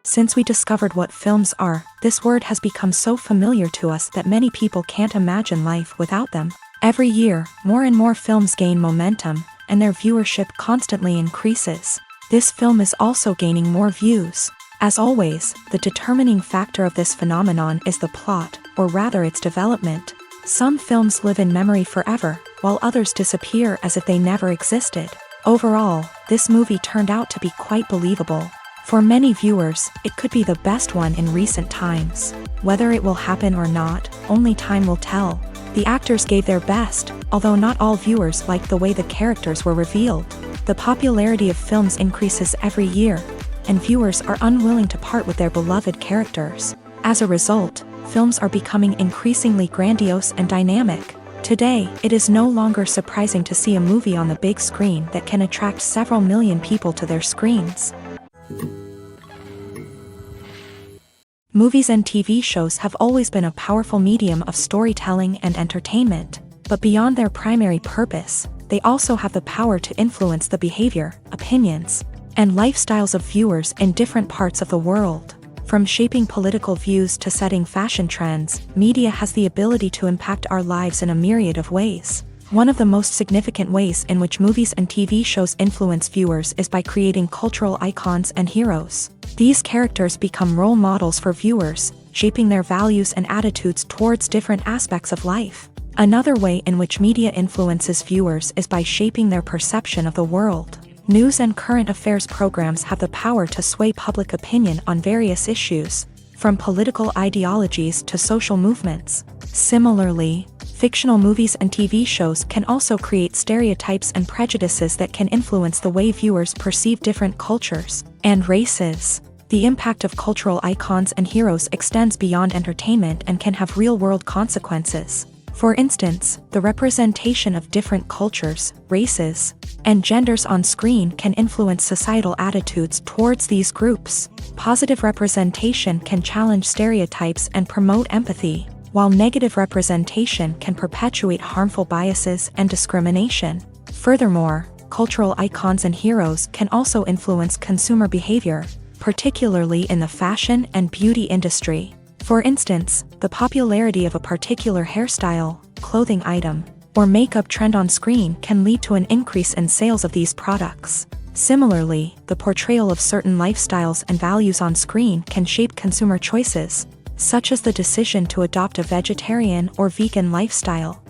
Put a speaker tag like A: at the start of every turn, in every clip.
A: Since we discovered what films are, this word has become so familiar to us that many people can't imagine life without them. Every year, more and more films gain momentum, and their viewership constantly increases. This film is also gaining more views. As always, the determining factor of this phenomenon is the plot, or rather its development. Some films live in memory forever, while others disappear as if they never existed. Overall, this movie turned out to be quite believable. For many viewers, it could be the best one in recent times. Whether it will happen or not, only time will tell. The actors gave their best, although not all viewers liked the way the characters were revealed. The popularity of films increases every year, and viewers are unwilling to part with their beloved characters. As a result, films are becoming increasingly grandiose and dynamic. Today, it is no longer surprising to see a movie on the big screen that can attract several million people to their screens. Movies and TV shows have always been a powerful medium of storytelling and entertainment, but beyond their primary purpose, they also have the power to influence the behavior, opinions, and lifestyles of viewers in different parts of the world. From shaping political views to setting fashion trends, media has the ability to impact our lives in a myriad of ways. One of the most significant ways in which movies and TV shows influence viewers is by creating cultural icons and heroes. These characters become role models for viewers, shaping their values and attitudes towards different aspects of life. Another way in which media influences viewers is by shaping their perception of the world. News and current affairs programs have the power to sway public opinion on various issues, from political ideologies to social movements. Similarly, fictional movies and TV shows can also create stereotypes and prejudices that can influence the way viewers perceive different cultures and races. The impact of cultural icons and heroes extends beyond entertainment and can have real-world consequences. For instance, the representation of different cultures, races, and genders on screen can influence societal attitudes towards these groups. Positive representation can challenge stereotypes and promote empathy, while negative representation can perpetuate harmful biases and discrimination. Furthermore, cultural icons and heroes can also influence consumer behavior, particularly in the fashion and beauty industry. For instance, the popularity of a particular hairstyle, clothing item, or makeup trend on screen can lead to an increase in sales of these products. Similarly, the portrayal of certain lifestyles and values on screen can shape consumer choices, such as the decision to adopt a vegetarian or vegan lifestyle.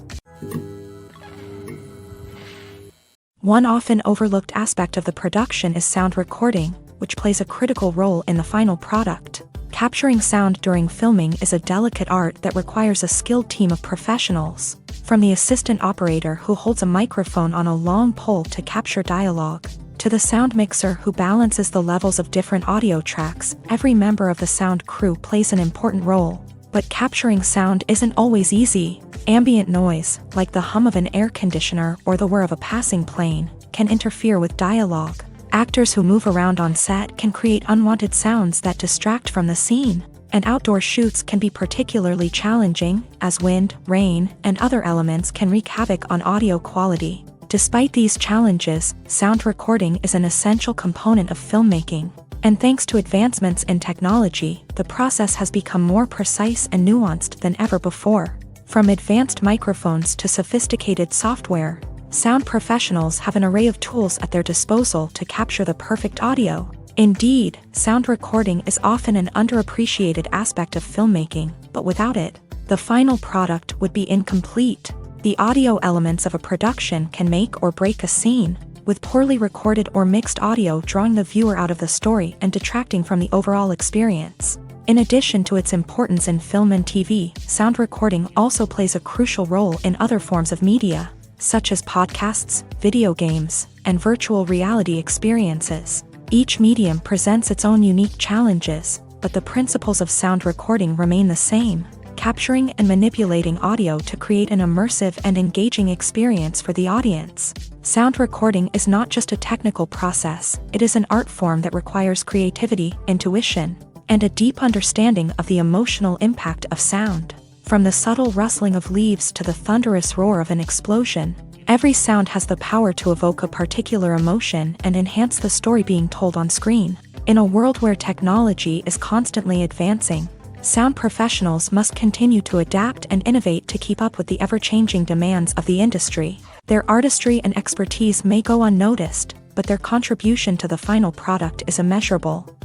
A: One often overlooked aspect of the production is sound recording, which plays a critical role in the final product. Capturing sound during filming is a delicate art that requires a skilled team of professionals. From the assistant operator who holds a microphone on a long pole to capture dialogue, to the sound mixer who balances the levels of different audio tracks, every member of the sound crew plays an important role. But capturing sound isn't always easy. Ambient noise, like the hum of an air conditioner or the whir of a passing plane, can interfere with dialogue. Actors who move around on set can create unwanted sounds that distract from the scene, and outdoor shoots can be particularly challenging, as wind, rain, and other elements can wreak havoc on audio quality. Despite these challenges, sound recording is an essential component of filmmaking, and thanks to advancements in technology, the process has become more precise and nuanced than ever before. From advanced microphones to sophisticated software, sound professionals have an array of tools at their disposal to capture the perfect audio. Indeed, sound recording is often an underappreciated aspect of filmmaking, but without it, the final product would be incomplete. The audio elements of a production can make or break a scene, with poorly recorded or mixed audio drawing the viewer out of the story and detracting from the overall experience. In addition to its importance in film and TV, sound recording also plays a crucial role in other forms of media, such as podcasts, video games, and virtual reality experiences. Each medium presents its own unique challenges, but the principles of sound recording remain the same, capturing and manipulating audio to create an immersive and engaging experience for the audience. Sound recording is not just a technical process, it is an art form that requires creativity, intuition, and a deep understanding of the emotional impact of sound. From the subtle rustling of leaves to the thunderous roar of an explosion, every sound has the power to evoke a particular emotion and enhance the story being told on screen. In a world where technology is constantly advancing, sound professionals must continue to adapt and innovate to keep up with the ever-changing demands of the industry. Their artistry and expertise may go unnoticed, but their contribution to the final product is immeasurable.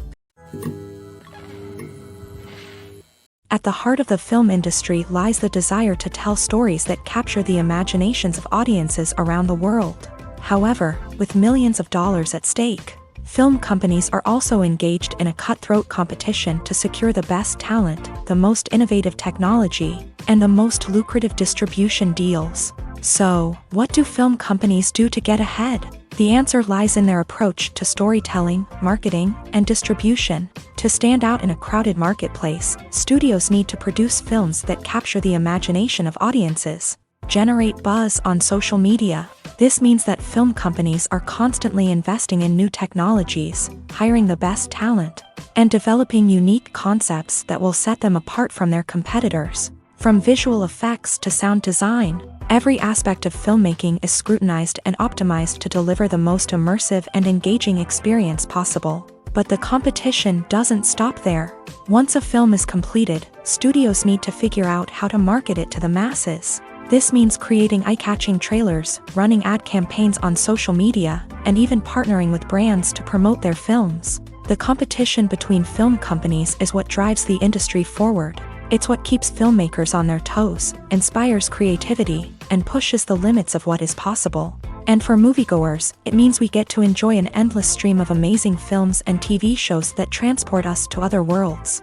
A: At the heart of the film industry lies the desire to tell stories that capture the imaginations of audiences around the world. However, with millions of dollars at stake, film companies are also engaged in a cutthroat competition to secure the best talent, the most innovative technology, and the most lucrative distribution deals. So, what do film companies do to get ahead? The answer lies in their approach to storytelling, marketing, and distribution. To stand out in a crowded marketplace, studios need to produce films that capture the imagination of audiences, generate buzz on social media. This means that film companies are constantly investing in new technologies, hiring the best talent, and developing unique concepts that will set them apart from their competitors. From visual effects to sound design, every aspect of filmmaking is scrutinized and optimized to deliver the most immersive and engaging experience possible. But the competition doesn't stop there. Once a film is completed, studios need to figure out how to market it to the masses. This means creating eye-catching trailers, running ad campaigns on social media, and even partnering with brands to promote their films. The competition between film companies is what drives the industry forward. It's what keeps filmmakers on their toes, inspires creativity, and pushes the limits of what is possible. And for moviegoers, it means we get to enjoy an endless stream of amazing films and TV shows that transport us to other worlds.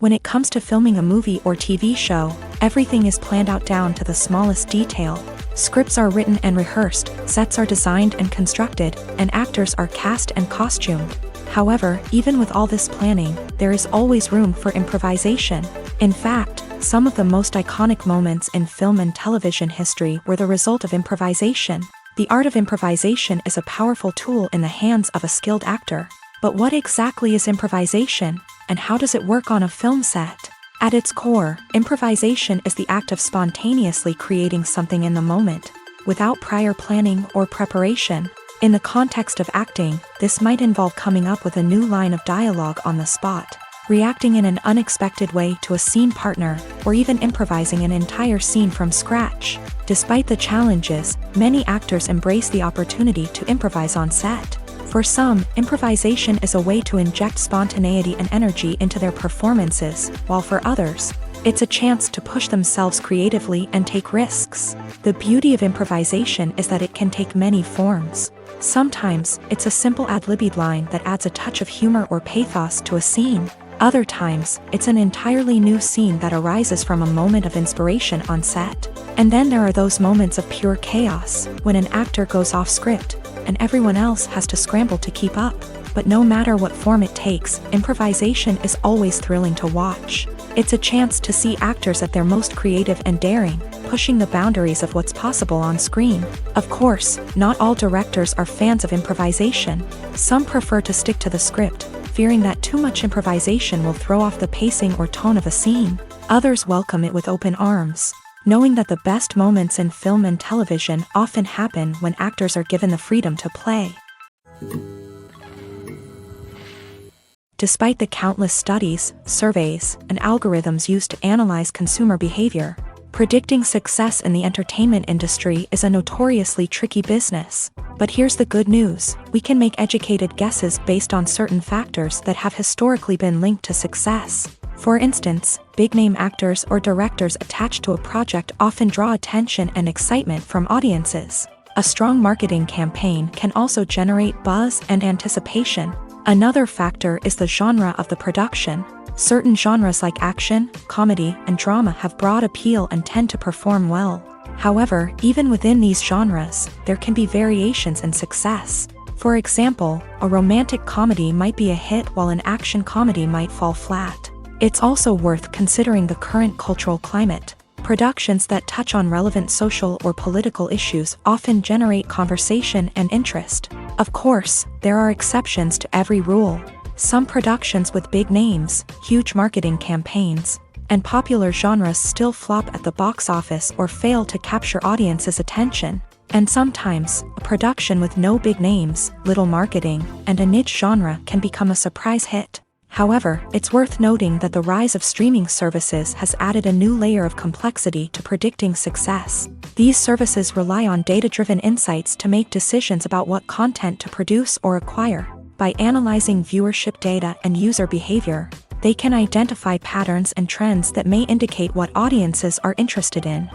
A: When it comes to filming a movie or TV show, everything is planned out down to the smallest detail. Scripts are written and rehearsed, sets are designed and constructed, and actors are cast and costumed. However, even with all this planning, there is always room for improvisation. In fact, some of the most iconic moments in film and television history were the result of improvisation. The art of improvisation is a powerful tool in the hands of a skilled actor. But what exactly is improvisation, and how does it work on a film set? At its core, improvisation is the act of spontaneously creating something in the moment, without prior planning or preparation. In the context of acting, this might involve coming up with a new line of dialogue on the spot, reacting in an unexpected way to a scene partner, or even improvising an entire scene from scratch. Despite the challenges, many actors embrace the opportunity to improvise on set. For some, improvisation is a way to inject spontaneity and energy into their performances, while for others, it's a chance to push themselves creatively and take risks. The beauty of improvisation is that it can take many forms. Sometimes, it's a simple ad-libbed line that adds a touch of humor or pathos to a scene. Other times, it's an entirely new scene that arises from a moment of inspiration on set. And then there are those moments of pure chaos, when an actor goes off script, and everyone else has to scramble to keep up. But no matter what form it takes, improvisation is always thrilling to watch. It's a chance to see actors at their most creative and daring, pushing the boundaries of what's possible on screen. Of course, not all directors are fans of improvisation. Some prefer to stick to the script, fearing that too much improvisation will throw off the pacing or tone of a scene. Others welcome it with open arms, knowing that the best moments in film and television often happen when actors are given the freedom to play. Despite the countless studies, surveys, and algorithms used to analyze consumer behavior, predicting success in the entertainment industry is a notoriously tricky business. But here's the good news: we can make educated guesses based on certain factors that have historically been linked to success. For instance, big-name actors or directors attached to a project often draw attention and excitement from audiences. A strong marketing campaign can also generate buzz and anticipation. Another factor is the genre of the production. Certain genres like action, comedy, and drama have broad appeal and tend to perform well. However, even within these genres, there can be variations in success. For example, a romantic comedy might be a hit while an action comedy might fall flat. It's also worth considering the current cultural climate. Productions that touch on relevant social or political issues often generate conversation and interest. Of course, there are exceptions to every rule. Some productions with big names, huge marketing campaigns, and popular genres still flop at the box office or fail to capture audiences' attention. And sometimes, a production with no big names, little marketing, and a niche genre can become a surprise hit. However, it's worth noting that the rise of streaming services has added a new layer of complexity to predicting success. These services rely on data-driven insights to make decisions about what content to produce or acquire. By analyzing viewership data and user behavior, they can identify patterns and trends that may indicate what audiences are interested in.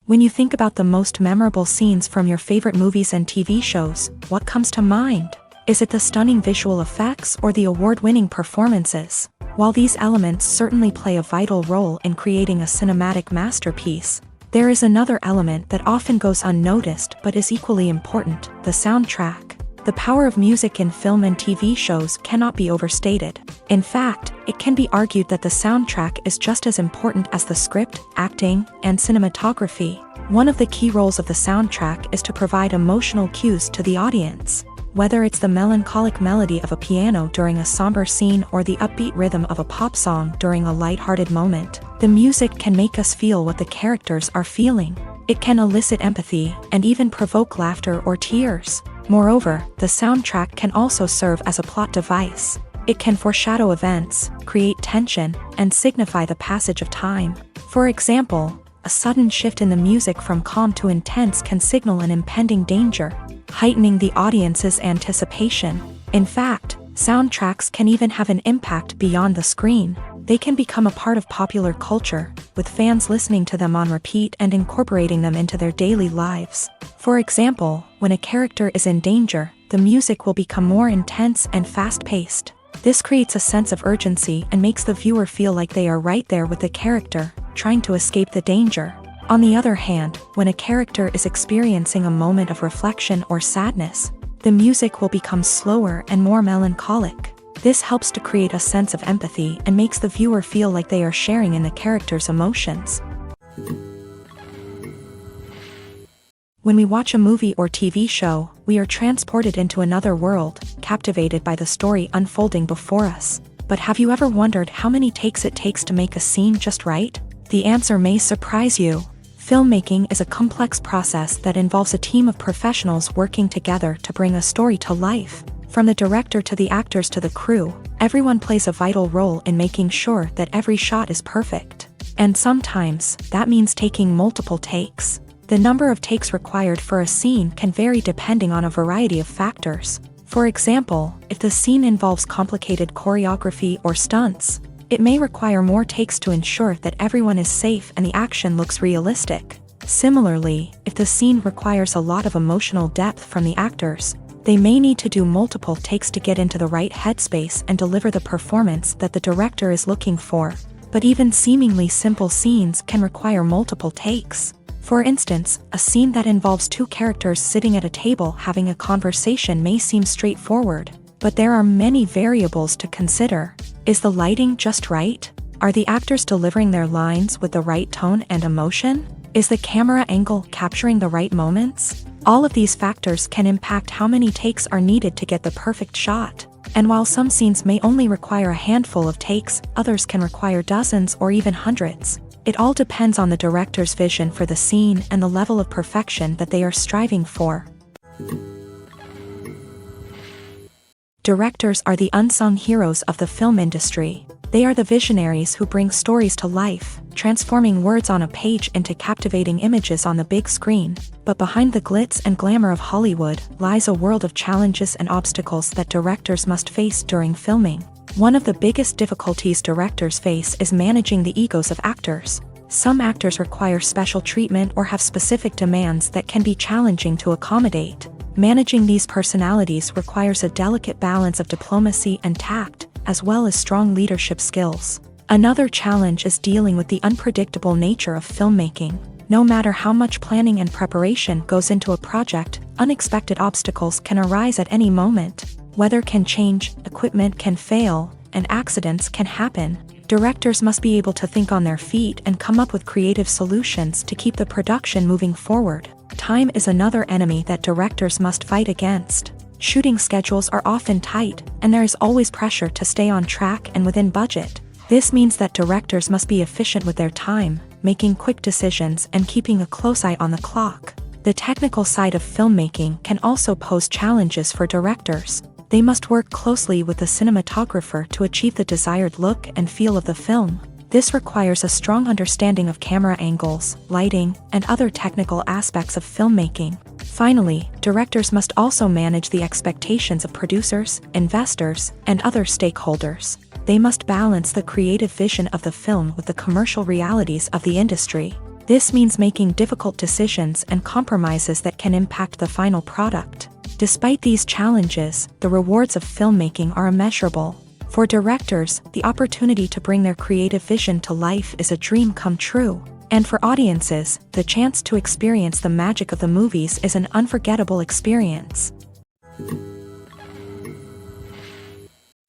A: When you think about the most memorable scenes from your favorite movies and TV shows, what comes to mind? Is it the stunning visual effects or the award-winning performances? While these elements certainly play a vital role in creating a cinematic masterpiece, there is another element that often goes unnoticed but is equally important: the soundtrack. The power of music in film and TV shows cannot be overstated. In fact, it can be argued that the soundtrack is just as important as the script, acting, and cinematography. One of the key roles of the soundtrack is to provide emotional cues to the audience. Whether it's the melancholic melody of a piano during a somber scene or the upbeat rhythm of a pop song during a lighthearted moment, the music can make us feel what the characters are feeling. It can elicit empathy and even provoke laughter or tears. Moreover, the soundtrack can also serve as a plot device. It can foreshadow events, create tension, and signify the passage of time. For example, a sudden shift in the music from calm to intense can signal an impending danger, heightening the audience's anticipation. In fact, soundtracks can even have an impact beyond the screen. They can become a part of popular culture, with fans listening to them on repeat and incorporating them into their daily lives. For example, when a character is in danger, the music will become more intense and fast-paced. This creates a sense of urgency and makes the viewer feel like they are right there with the character, trying to escape the danger. On the other hand, when a character is experiencing a moment of reflection or sadness, the music will become slower and more melancholic. This helps to create a sense of empathy and makes the viewer feel like they are sharing in the character's emotions. When we watch a movie or TV show, we are transported into another world, captivated by the story unfolding before us. But have you ever wondered how many takes it takes to make a scene just right? The answer may surprise you. Filmmaking is a complex process that involves a team of professionals working together to bring a story to life. From the director to the actors to the crew, everyone plays a vital role in making sure that every shot is perfect. And sometimes, that means taking multiple takes. The number of takes required for a scene can vary depending on a variety of factors. For example, if the scene involves complicated choreography or stunts, it may require more takes to ensure that everyone is safe and the action looks realistic. Similarly, if the scene requires a lot of emotional depth from the actors, they may need to do multiple takes to get into the right headspace and deliver the performance that the director is looking for. But even seemingly simple scenes can require multiple takes. For instance, a scene that involves two characters sitting at a table having a conversation may seem straightforward, but there are many variables to consider. Is the lighting just right? Are the actors delivering their lines with the right tone and emotion? Is the camera angle capturing the right moments? All of these factors can impact how many takes are needed to get the perfect shot. And while some scenes may only require a handful of takes, others can require dozens or even hundreds. It all depends on the director's vision for the scene and the level of perfection that they are striving for. Directors are the unsung heroes of the film industry. They are the visionaries who bring stories to life, transforming words on a page into captivating images on the big screen. But behind the glitz and glamour of Hollywood lies a world of challenges and obstacles that directors must face during filming. One of the biggest difficulties directors face is managing the egos of actors. Some actors require special treatment or have specific demands that can be challenging to accommodate. Managing these personalities requires a delicate balance of diplomacy and tact, as well as strong leadership skills. Another challenge is dealing with the unpredictable nature of filmmaking. No matter how much planning and preparation goes into a project, unexpected obstacles can arise at any moment. Weather can change, equipment can fail, and accidents can happen. Directors must be able to think on their feet and come up with creative solutions to keep the production moving forward. Time is another enemy that directors must fight against. Shooting schedules are often tight, and there is always pressure to stay on track and within budget. This means that directors must be efficient with their time, making quick decisions and keeping a close eye on the clock. The technical side of filmmaking can also pose challenges for directors. They must work closely with the cinematographer to achieve the desired look and feel of the film. This requires a strong understanding of camera angles, lighting, and other technical aspects of filmmaking. Finally, directors must also manage the expectations of producers, investors, and other stakeholders. They must balance the creative vision of the film with the commercial realities of the industry. This means making difficult decisions and compromises that can impact the final product. Despite these challenges, the rewards of filmmaking are immeasurable. For directors, the opportunity to bring their creative vision to life is a dream come true. And for audiences, the chance to experience the magic of the movies is an unforgettable experience.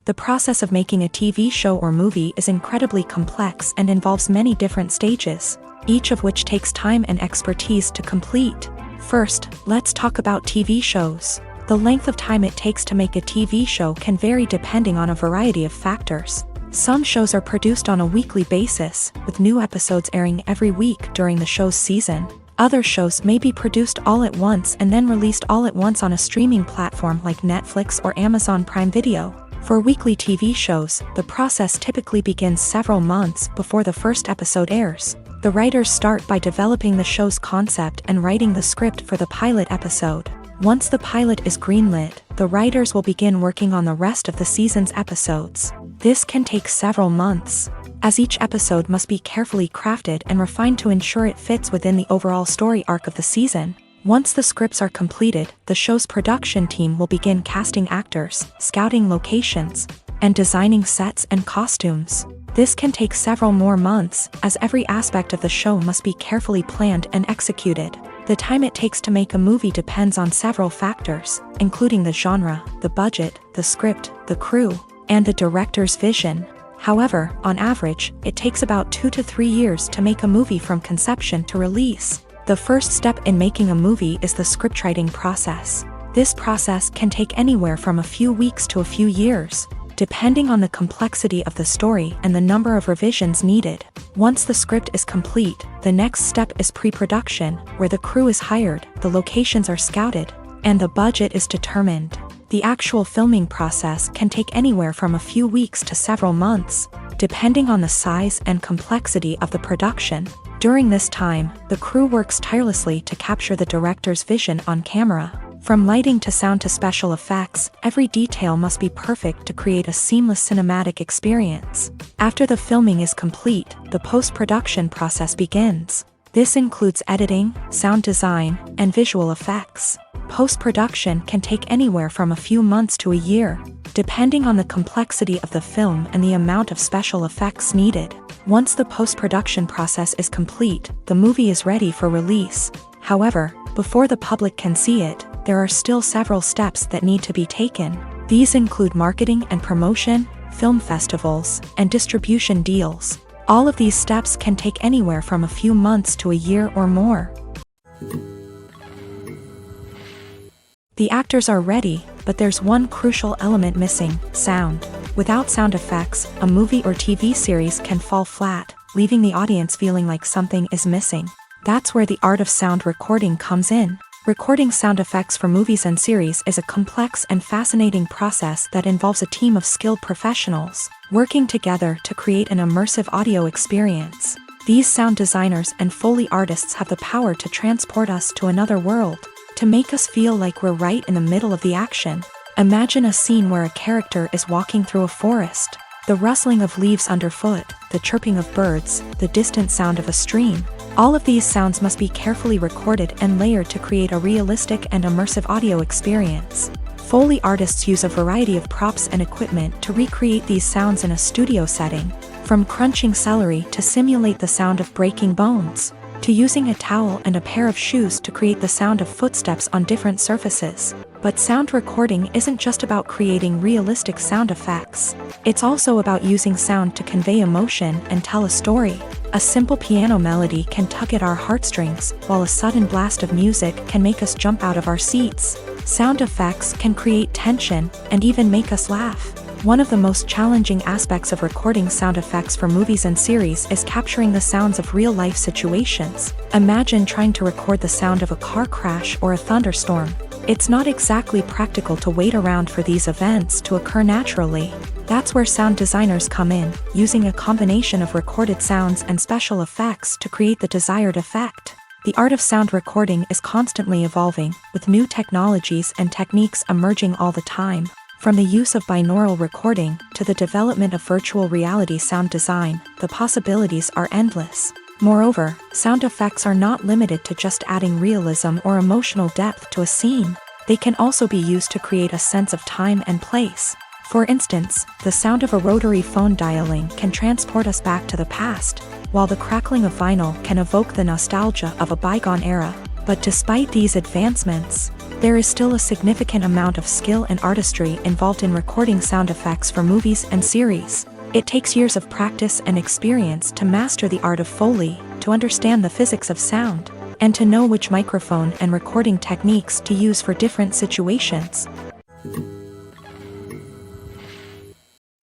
A: The process of making a TV show or movie is incredibly complex and involves many different stages, each of which takes time and expertise to complete. First, let's talk about TV shows. The length of time it takes to make a TV show can vary depending on a variety of factors. Some shows are produced on a weekly basis, with new episodes airing every week during the show's season. Other shows may be produced all at once and then released all at once on a streaming platform like Netflix or Amazon Prime Video. For weekly TV shows, the process typically begins several months before the first episode airs. The writers start by developing the show's concept and writing the script for the pilot episode. Once the pilot is greenlit, the writers will begin working on the rest of the season's episodes. This can take several months, as each episode must be carefully crafted and refined to ensure it fits within the overall story arc of the season. Once the scripts are completed, the show's production team will begin casting actors, scouting locations, and designing sets and costumes. This can take several more months, as every aspect of the show must be carefully planned and executed. The time it takes to make a movie depends on several factors, including the genre, the budget, the script, the crew, and the director's vision. However, on average, it takes about 2 to 3 years to make a movie from conception to release. The first step in making a movie is the scriptwriting process. This process can take anywhere from a few weeks to a few years, depending on the complexity of the story and the number of revisions needed. Once the script is complete, the next step is pre-production, where the crew is hired, the locations are scouted, and the budget is determined. The actual filming process can take anywhere from a few weeks to several months, depending on the size and complexity of the production. During this time, the crew works tirelessly to capture the director's vision on camera. From lighting to sound to special effects, every detail must be perfect to create a seamless cinematic experience. After the filming is complete, the post-production process begins. This includes editing, sound design, and visual effects. Post-production can take anywhere from a few months to a year, depending on the complexity of the film and the amount of special effects needed. Once the post-production process is complete, the movie is ready for release. However, before the public can see it, there are still several steps that need to be taken. These include marketing and promotion, film festivals, and distribution deals. All of these steps can take anywhere from a few months to a year or more. The actors are ready, but there's one crucial element missing: sound. Without sound effects, a movie or TV series can fall flat, leaving the audience feeling like something is missing. That's where the art of sound recording comes in. Recording sound effects for movies and series is a complex and fascinating process that involves a team of skilled professionals working together to create an immersive audio experience. These sound designers and Foley artists have the power to transport us to another world, to make us feel like we're right in the middle of the action. Imagine a scene where a character is walking through a forest. The rustling of leaves underfoot, the chirping of birds, the distant sound of a stream. All of these sounds must be carefully recorded and layered to create a realistic and immersive audio experience. Foley artists use a variety of props and equipment to recreate these sounds in a studio setting, from crunching celery to simulate the sound of breaking bones, to using a towel and a pair of shoes to create the sound of footsteps on different surfaces. But sound recording isn't just about creating realistic sound effects. It's also about using sound to convey emotion and tell a story. A simple piano melody can tug at our heartstrings, while a sudden blast of music can make us jump out of our seats. Sound effects can create tension and even make us laugh. One of the most challenging aspects of recording sound effects for movies and series is capturing the sounds of real-life situations. Imagine trying to record the sound of a car crash or a thunderstorm. It's not exactly practical to wait around for these events to occur naturally. That's where sound designers come in, using a combination of recorded sounds and special effects to create the desired effect. The art of sound recording is constantly evolving, with new technologies and techniques emerging all the time. From the use of binaural recording to the development of virtual reality sound design, the possibilities are endless. Moreover, sound effects are not limited to just adding realism or emotional depth to a scene. They can also be used to create a sense of time and place. For instance, the sound of a rotary phone dialing can transport us back to the past, while the crackling of vinyl can evoke the nostalgia of a bygone era. But despite these advancements, there is still a significant amount of skill and artistry involved in recording sound effects for movies and series. It takes years of practice and experience to master the art of Foley, to understand the physics of sound, and to know which microphone and recording techniques to use for different situations.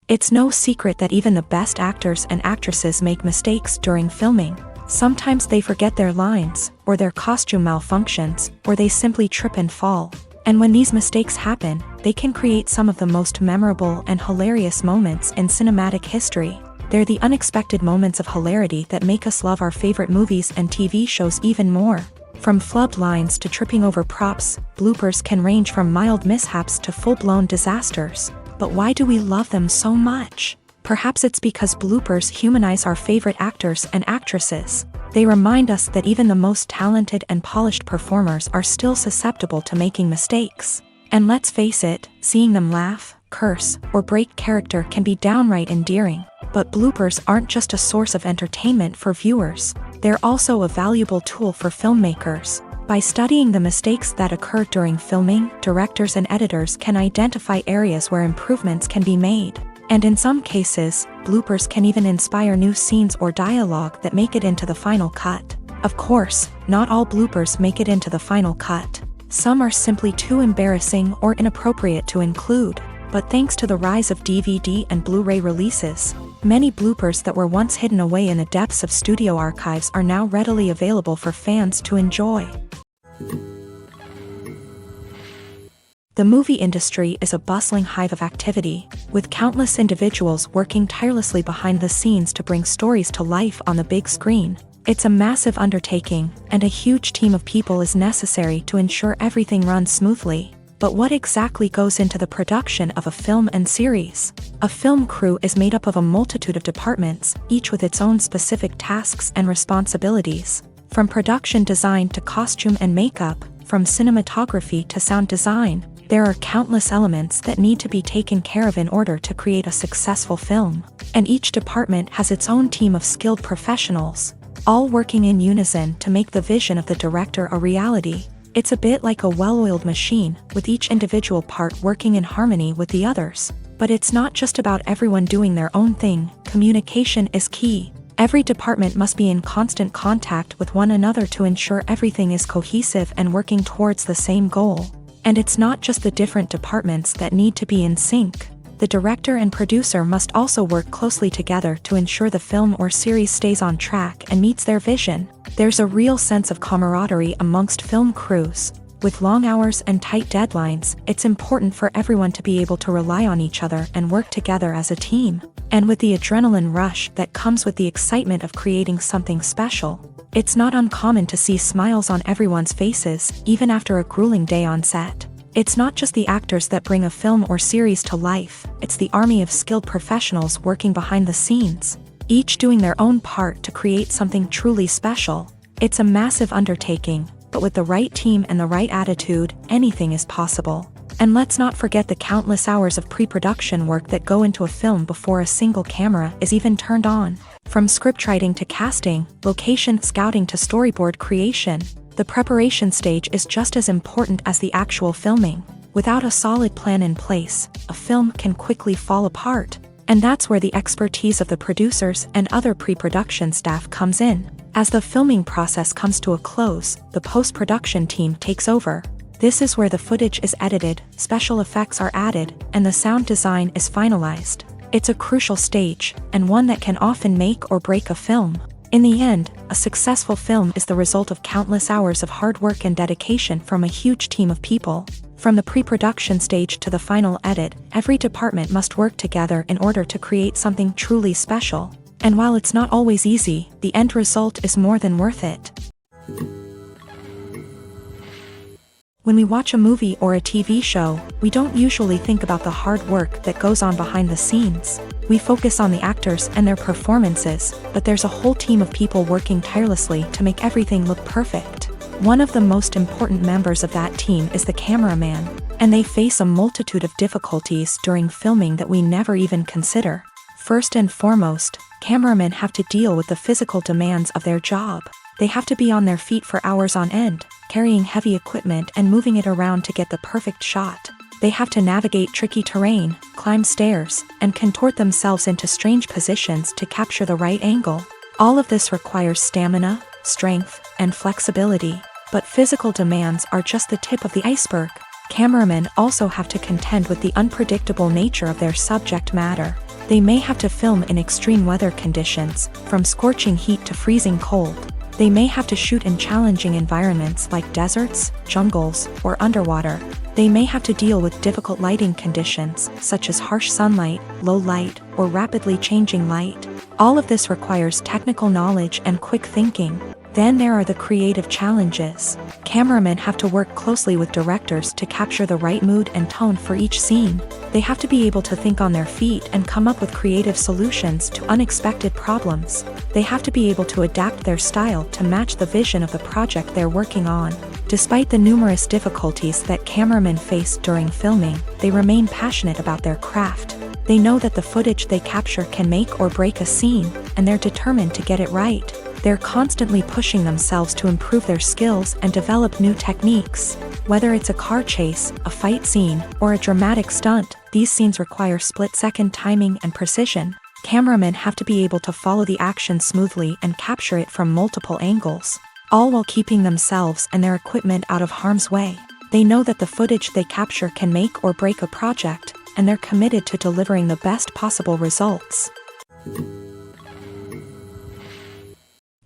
A: It's no secret that even the best actors and actresses make mistakes during filming. Sometimes they forget their lines, or their costume malfunctions, or they simply trip and fall. And when these mistakes happen, they can create some of the most memorable and hilarious moments in cinematic history. They're the unexpected moments of hilarity that make us love our favorite movies and TV shows even more. From flubbed lines to tripping over props, bloopers can range from mild mishaps to full-blown disasters. But why do we love them so much? Perhaps it's because bloopers humanize our favorite actors and actresses. They remind us that even the most talented and polished performers are still susceptible to making mistakes. And let's face it, seeing them laugh, curse, or break character can be downright endearing. But bloopers aren't just a source of entertainment for viewers. They're also a valuable tool for filmmakers. By studying the mistakes that occur during filming, directors and editors can identify areas where improvements can be made. And in some cases, bloopers can even inspire new scenes or dialogue that make it into the final cut. Of course, not all bloopers make it into the final cut. Some are simply too embarrassing or inappropriate to include. But thanks to the rise of DVD and Blu-ray releases, many bloopers that were once hidden away in the depths of studio archives are now readily available for fans to enjoy. The movie industry is a bustling hive of activity, with countless individuals working tirelessly behind the scenes to bring stories to life on the big screen. It's a massive undertaking, and a huge team of people is necessary to ensure everything runs smoothly. But what exactly goes into the production of a film and series? A film crew is made up of a multitude of departments, each with its own specific tasks and responsibilities. From production design to costume and makeup, from cinematography to sound design, there are countless elements that need to be taken care of in order to create a successful film. And each department has its own team of skilled professionals, all working in unison to make the vision of the director a reality. It's a bit like a well-oiled machine, with each individual part working in harmony with the others. But it's not just about everyone doing their own thing. Communication is key. Every department must be in constant contact with one another to ensure everything is cohesive and working towards the same goal. And it's not just the different departments that need to be in sync. The director and producer must also work closely together to ensure the film or series stays on track and meets their vision. There's a real sense of camaraderie amongst film crews. With long hours and tight deadlines, it's important for everyone to be able to rely on each other and work together as a team. And with the adrenaline rush that comes with the excitement of creating something special, it's not uncommon to see smiles on everyone's faces, even after a grueling day on set. It's not just the actors that bring a film or series to life, it's the army of skilled professionals working behind the scenes, each doing their own part to create something truly special. It's a massive undertaking, but with the right team and the right attitude, anything is possible. And let's not forget the countless hours of pre-production work that go into a film before a single camera is even turned on. From scriptwriting to casting, location scouting to storyboard creation, the preparation stage is just as important as the actual filming. Without a solid plan in place, a film can quickly fall apart. And that's where the expertise of the producers and other pre-production staff comes in. As the filming process comes to a close, the post-production team takes over. This is where the footage is edited, special effects are added, and the sound design is finalized. It's a crucial stage, and one that can often make or break a film. In the end, a successful film is the result of countless hours of hard work and dedication from a huge team of people. From the pre-production stage to the final edit, every department must work together in order to create something truly special. And while it's not always easy, the end result is more than worth it. When we watch a movie or a TV show, we don't usually think about the hard work that goes on behind the scenes. We focus on the actors and their performances, but there's a whole team of people working tirelessly to make everything look perfect. One of the most important members of that team is the cameraman, and they face a multitude of difficulties during filming that we never even consider. First and foremost, cameramen have to deal with the physical demands of their job. They have to be on their feet for hours on end, carrying heavy equipment and moving it around to get the perfect shot. They have to navigate tricky terrain, climb stairs, and contort themselves into strange positions to capture the right angle. All of this requires stamina, strength, and flexibility. But physical demands are just the tip of the iceberg. Cameramen also have to contend with the unpredictable nature of their subject matter. They may have to film in extreme weather conditions, from scorching heat to freezing cold. They may have to shoot in challenging environments like deserts, jungles, or underwater. They may have to deal with difficult lighting conditions, such as harsh sunlight, low light, or rapidly changing light. All of this requires technical knowledge and quick thinking. Then there are the creative challenges. Cameramen have to work closely with directors to capture the right mood and tone for each scene. They have to be able to think on their feet and come up with creative solutions to unexpected problems. They have to be able to adapt their style to match the vision of the project they're working on. Despite the numerous difficulties that cameramen face during filming, they remain passionate about their craft. They know that the footage they capture can make or break a scene, and they're determined to get it right. They're constantly pushing themselves to improve their skills and develop new techniques. Whether it's a car chase, a fight scene, or a dramatic stunt, these scenes require split-second timing and precision. Cameramen have to be able to follow the action smoothly and capture it from multiple angles, all while keeping themselves and their equipment out of harm's way. They know that the footage they capture can make or break a project, and they're committed to delivering the best possible results.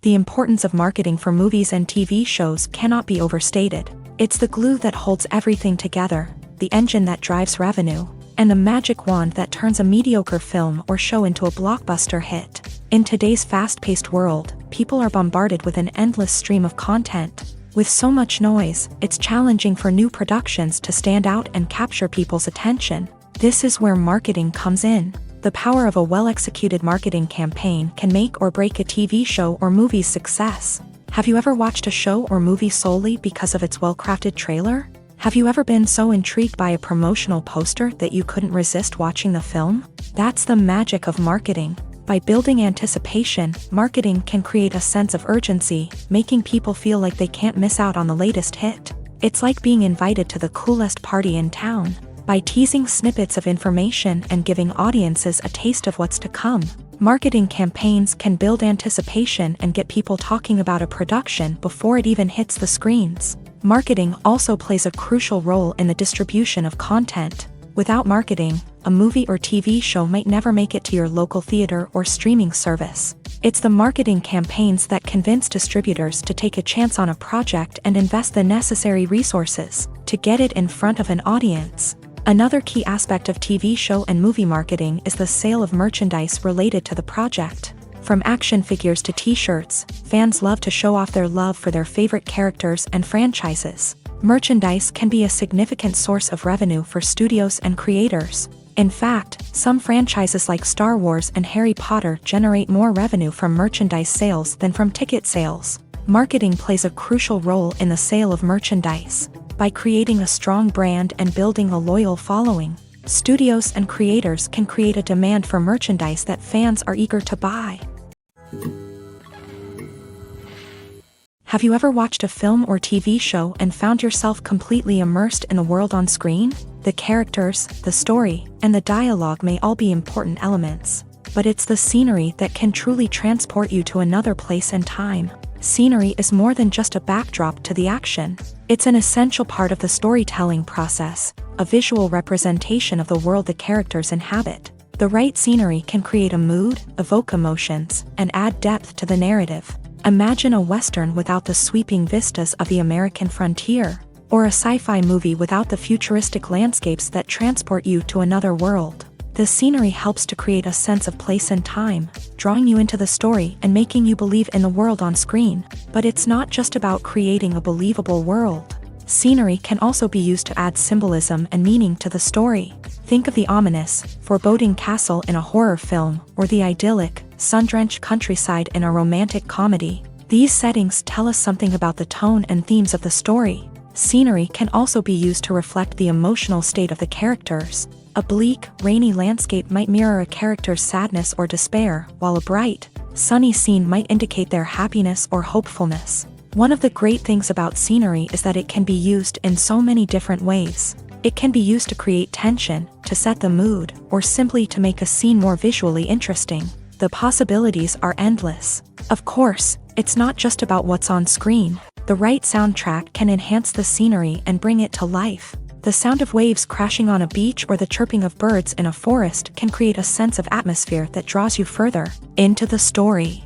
A: The importance of marketing for movies and TV shows cannot be overstated. It's the glue that holds everything together, the engine that drives revenue, and the magic wand that turns a mediocre film or show into a blockbuster hit. In today's fast-paced world, people are bombarded with an endless stream of content. With so much noise, it's challenging for new productions to stand out and capture people's attention. This is where marketing comes in. The power of a well-executed marketing campaign can make or break a TV show or movie's success. Have you ever watched a show or movie solely because of its well-crafted trailer? Have you ever been so intrigued by a promotional poster that you couldn't resist watching the film? That's the magic of marketing. By building anticipation, marketing can create a sense of urgency, making people feel like they can't miss out on the latest hit. It's like being invited to the coolest party in town. By teasing snippets of information and giving audiences a taste of what's to come, marketing campaigns can build anticipation and get people talking about a production before it even hits the screens. Marketing also plays a crucial role in the distribution of content. Without marketing, a movie or TV show might never make it to your local theater or streaming service. It's the marketing campaigns that convince distributors to take a chance on a project and invest the necessary resources to get it in front of an audience. Another key aspect of TV show and movie marketing is the sale of merchandise related to the project. From action figures to t-shirts, fans love to show off their love for their favorite characters and franchises. Merchandise can be a significant source of revenue for studios and creators. In fact, some franchises like Star Wars and Harry Potter generate more revenue from merchandise sales than from ticket sales. Marketing plays a crucial role in the sale of merchandise. By creating a strong brand and building a loyal following, studios and creators can create a demand for merchandise that fans are eager to buy. Have you ever watched a film or TV show and found yourself completely immersed in the world on screen? The characters, the story, and the dialogue may all be important elements, but it's the scenery that can truly transport you to another place and time. Scenery is more than just a backdrop to the action. It's an essential part of the storytelling process, a visual representation of the world the characters inhabit. The right scenery can create a mood, evoke emotions, and add depth to the narrative. Imagine a Western without the sweeping vistas of the American frontier, or a sci-fi movie without the futuristic landscapes that transport you to another world. The scenery helps to create a sense of place and time, drawing you into the story and making you believe in the world on screen. But it's not just about creating a believable world. Scenery can also be used to add symbolism and meaning to the story. Think of the ominous, foreboding castle in a horror film, or the idyllic, sun-drenched countryside in a romantic comedy. These settings tell us something about the tone and themes of the story. Scenery can also be used to reflect the emotional state of the characters. A bleak, rainy landscape might mirror a character's sadness or despair, while a bright, sunny scene might indicate their happiness or hopefulness. One of the great things about scenery is that it can be used in so many different ways. It can be used to create tension, to set the mood, or simply to make a scene more visually interesting. The possibilities are endless. Of course, it's not just about what's on screen. The right soundtrack can enhance the scenery and bring it to life. The sound of waves crashing on a beach or the chirping of birds in a forest can create a sense of atmosphere that draws you further into the story.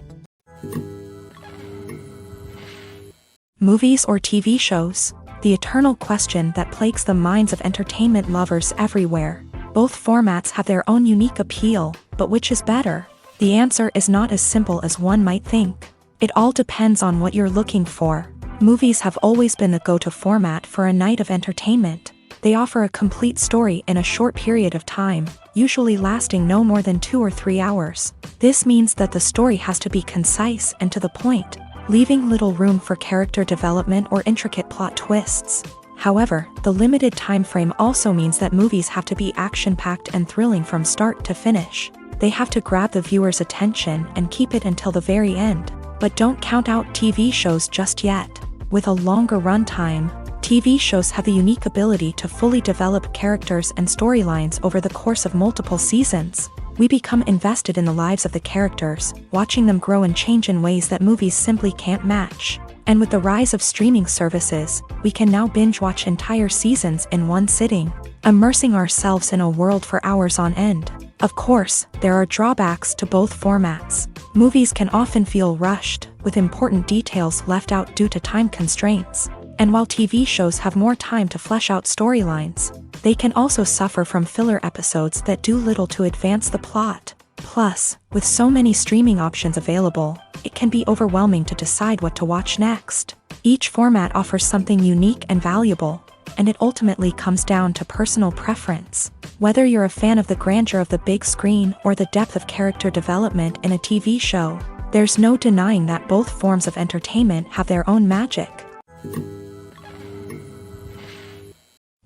A: Movies or TV shows? The eternal question that plagues the minds of entertainment lovers everywhere. Both formats have their own unique appeal, but which is better? The answer is not as simple as one might think. It all depends on what you're looking for. Movies have always been the go-to format for a night of entertainment. They offer a complete story in a short period of time, usually lasting no more than 2 or 3 hours. This means that the story has to be concise and to the point, leaving little room for character development or intricate plot twists. However, the limited time frame also means that movies have to be action-packed and thrilling from start to finish. They have to grab the viewer's attention and keep it until the very end. But don't count out TV shows just yet. With a longer runtime, TV shows have the unique ability to fully develop characters and storylines over the course of multiple seasons. We become invested in the lives of the characters, watching them grow and change in ways that movies simply can't match. And with the rise of streaming services, we can now binge-watch entire seasons in one sitting, immersing ourselves in a world for hours on end. Of course, there are drawbacks to both formats. Movies can often feel rushed, with important details left out due to time constraints. And while TV shows have more time to flesh out storylines, they can also suffer from filler episodes that do little to advance the plot. Plus, with so many streaming options available, it can be overwhelming to decide what to watch next. Each format offers something unique and valuable, and it ultimately comes down to personal preference. Whether you're a fan of the grandeur of the big screen or the depth of character development in a TV show, there's no denying that both forms of entertainment have their own magic.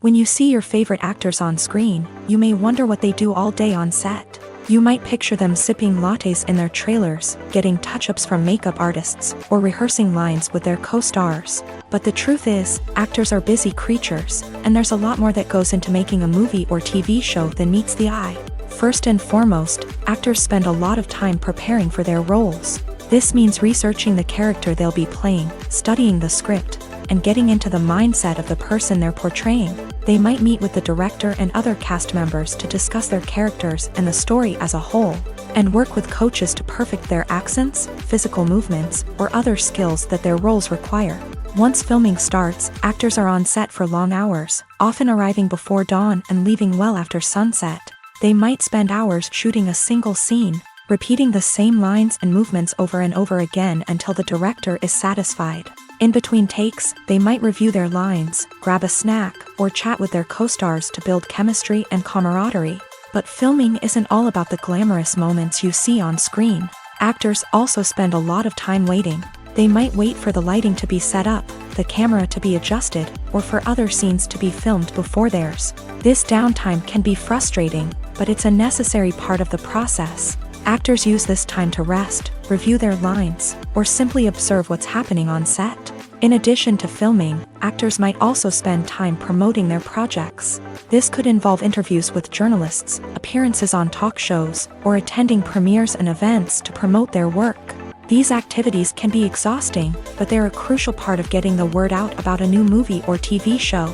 A: When you see your favorite actors on screen, you may wonder what they do all day on set. You might picture them sipping lattes in their trailers, getting touch-ups from makeup artists, or rehearsing lines with their co-stars. But the truth is, actors are busy creatures, and there's a lot more that goes into making a movie or TV show than meets the eye. First and foremost, actors spend a lot of time preparing for their roles. This means researching the character they'll be playing, studying the script, and getting into the mindset of the person they're portraying. They might meet with the director and other cast members to discuss their characters and the story as a whole, and work with coaches to perfect their accents, physical movements, or other skills that their roles require. Once filming starts, actors are on set for long hours, often arriving before dawn and leaving well after sunset. They might spend hours shooting a single scene, repeating the same lines and movements over and over again until the director is satisfied. In between takes, they might review their lines, grab a snack, or chat with their co-stars to build chemistry and camaraderie. But filming isn't all about the glamorous moments you see on screen. Actors also spend a lot of time waiting. They might wait for the lighting to be set up, the camera to be adjusted, or for other scenes to be filmed before theirs. This downtime can be frustrating, but it's a necessary part of the process. Actors use this time to rest, review their lines, or simply observe what's happening on set. In addition to filming, actors might also spend time promoting their projects. This could involve interviews with journalists, appearances on talk shows, or attending premieres and events to promote their work. These activities can be exhausting, but they're a crucial part of getting the word out about a new movie or TV show.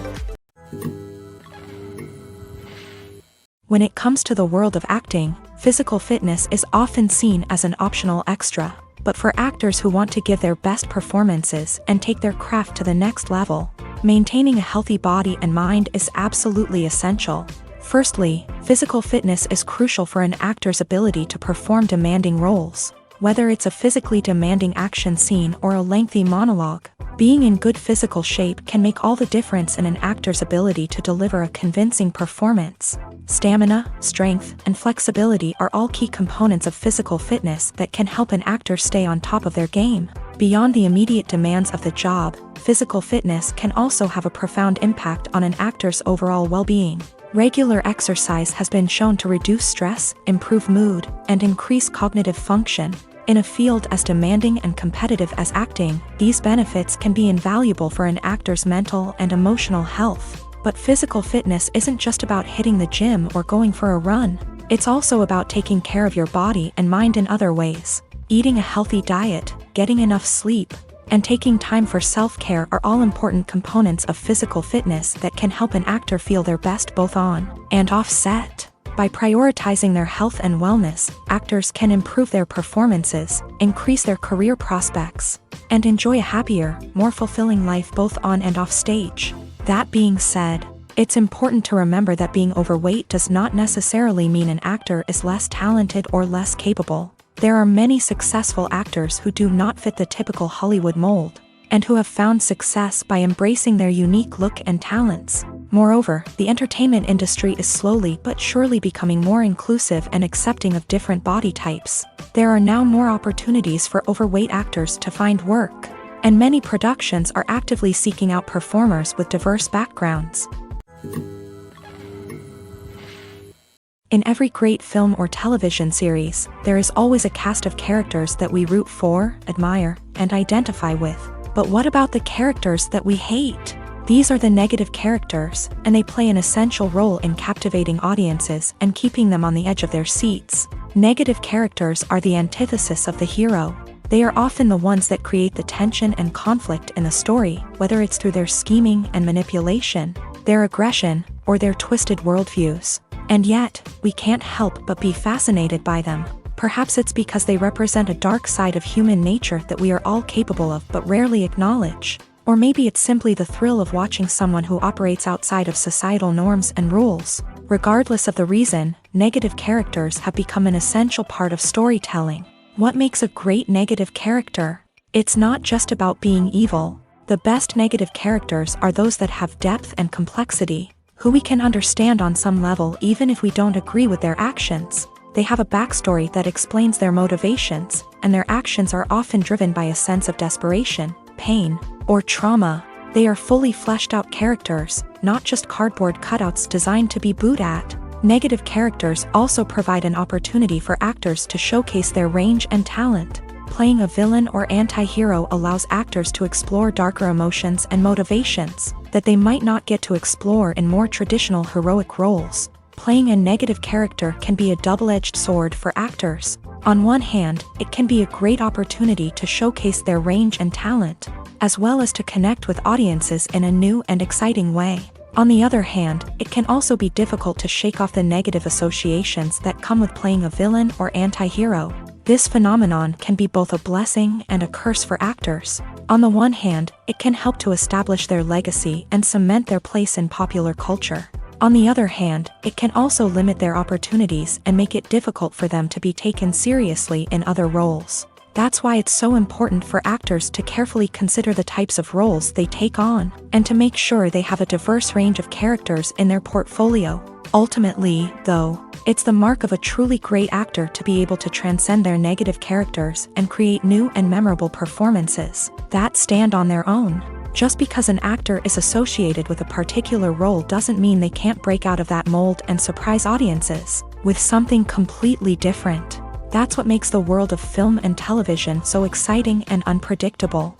A: When it comes to the world of acting, physical fitness is often seen as an optional extra. But for actors who want to give their best performances and take their craft to the next level, maintaining a healthy body and mind is absolutely essential. Firstly, physical fitness is crucial for an actor's ability to perform demanding roles. Whether it's a physically demanding action scene or a lengthy monologue, being in good physical shape can make all the difference in an actor's ability to deliver a convincing performance. Stamina, strength, and flexibility are all key components of physical fitness that can help an actor stay on top of their game. Beyond the immediate demands of the job, physical fitness can also have a profound impact on an actor's overall well-being. Regular exercise has been shown to reduce stress, improve mood, and increase cognitive function. In a field as demanding and competitive as acting, these benefits can be invaluable for an actor's mental and emotional health. But physical fitness isn't just about hitting the gym or going for a run. It's also about taking care of your body and mind in other ways. Eating a healthy diet, getting enough sleep, and taking time for self-care are all important components of physical fitness that can help an actor feel their best both on and off set. By prioritizing their health and wellness, actors can improve their performances, increase their career prospects, and enjoy a happier, more fulfilling life both on and off stage. That being said, it's important to remember that being overweight does not necessarily mean an actor is less talented or less capable. There are many successful actors who do not fit the typical Hollywood mold, and who have found success by embracing their unique look and talents. Moreover, the entertainment industry is slowly but surely becoming more inclusive and accepting of different body types. There are now more opportunities for overweight actors to find work, and many productions are actively seeking out performers with diverse backgrounds. In every great film or television series, there is always a cast of characters that we root for, admire, and identify with. But what about the characters that we hate? These are the negative characters, and they play an essential role in captivating audiences and keeping them on the edge of their seats. Negative characters are the antithesis of the hero. They are often the ones that create the tension and conflict in the story, whether it's through their scheming and manipulation, their aggression, or their twisted worldviews. And yet, we can't help but be fascinated by them. Perhaps it's because they represent a dark side of human nature that we are all capable of but rarely acknowledge. Or maybe it's simply the thrill of watching someone who operates outside of societal norms and rules. Regardless of the reason, negative characters have become an essential part of storytelling. What makes a great negative character? It's not just about being evil. The best negative characters are those that have depth and complexity, who we can understand on some level even if we don't agree with their actions. They have a backstory that explains their motivations, and their actions are often driven by a sense of desperation, pain, or trauma. They are fully fleshed out characters, not just cardboard cutouts designed to be booed at. Negative characters also provide an opportunity for actors to showcase their range and talent. Playing a villain or anti-hero allows actors to explore darker emotions and motivations that they might not get to explore in more traditional heroic roles. Playing a negative character can be a double-edged sword for actors. On one hand, it can be a great opportunity to showcase their range and talent, as well as to connect with audiences in a new and exciting way. On the other hand, it can also be difficult to shake off the negative associations that come with playing a villain or anti-hero. This phenomenon can be both a blessing and a curse for actors. On the one hand, it can help to establish their legacy and cement their place in popular culture. On the other hand, it can also limit their opportunities and make it difficult for them to be taken seriously in other roles. That's why it's so important for actors to carefully consider the types of roles they take on, and to make sure they have a diverse range of characters in their portfolio. Ultimately, though, it's the mark of a truly great actor to be able to transcend their negative characters and create new and memorable performances that stand on their own. Just because an actor is associated with a particular role doesn't mean they can't break out of that mold and surprise audiences with something completely different. That's what makes the world of film and television so exciting and unpredictable.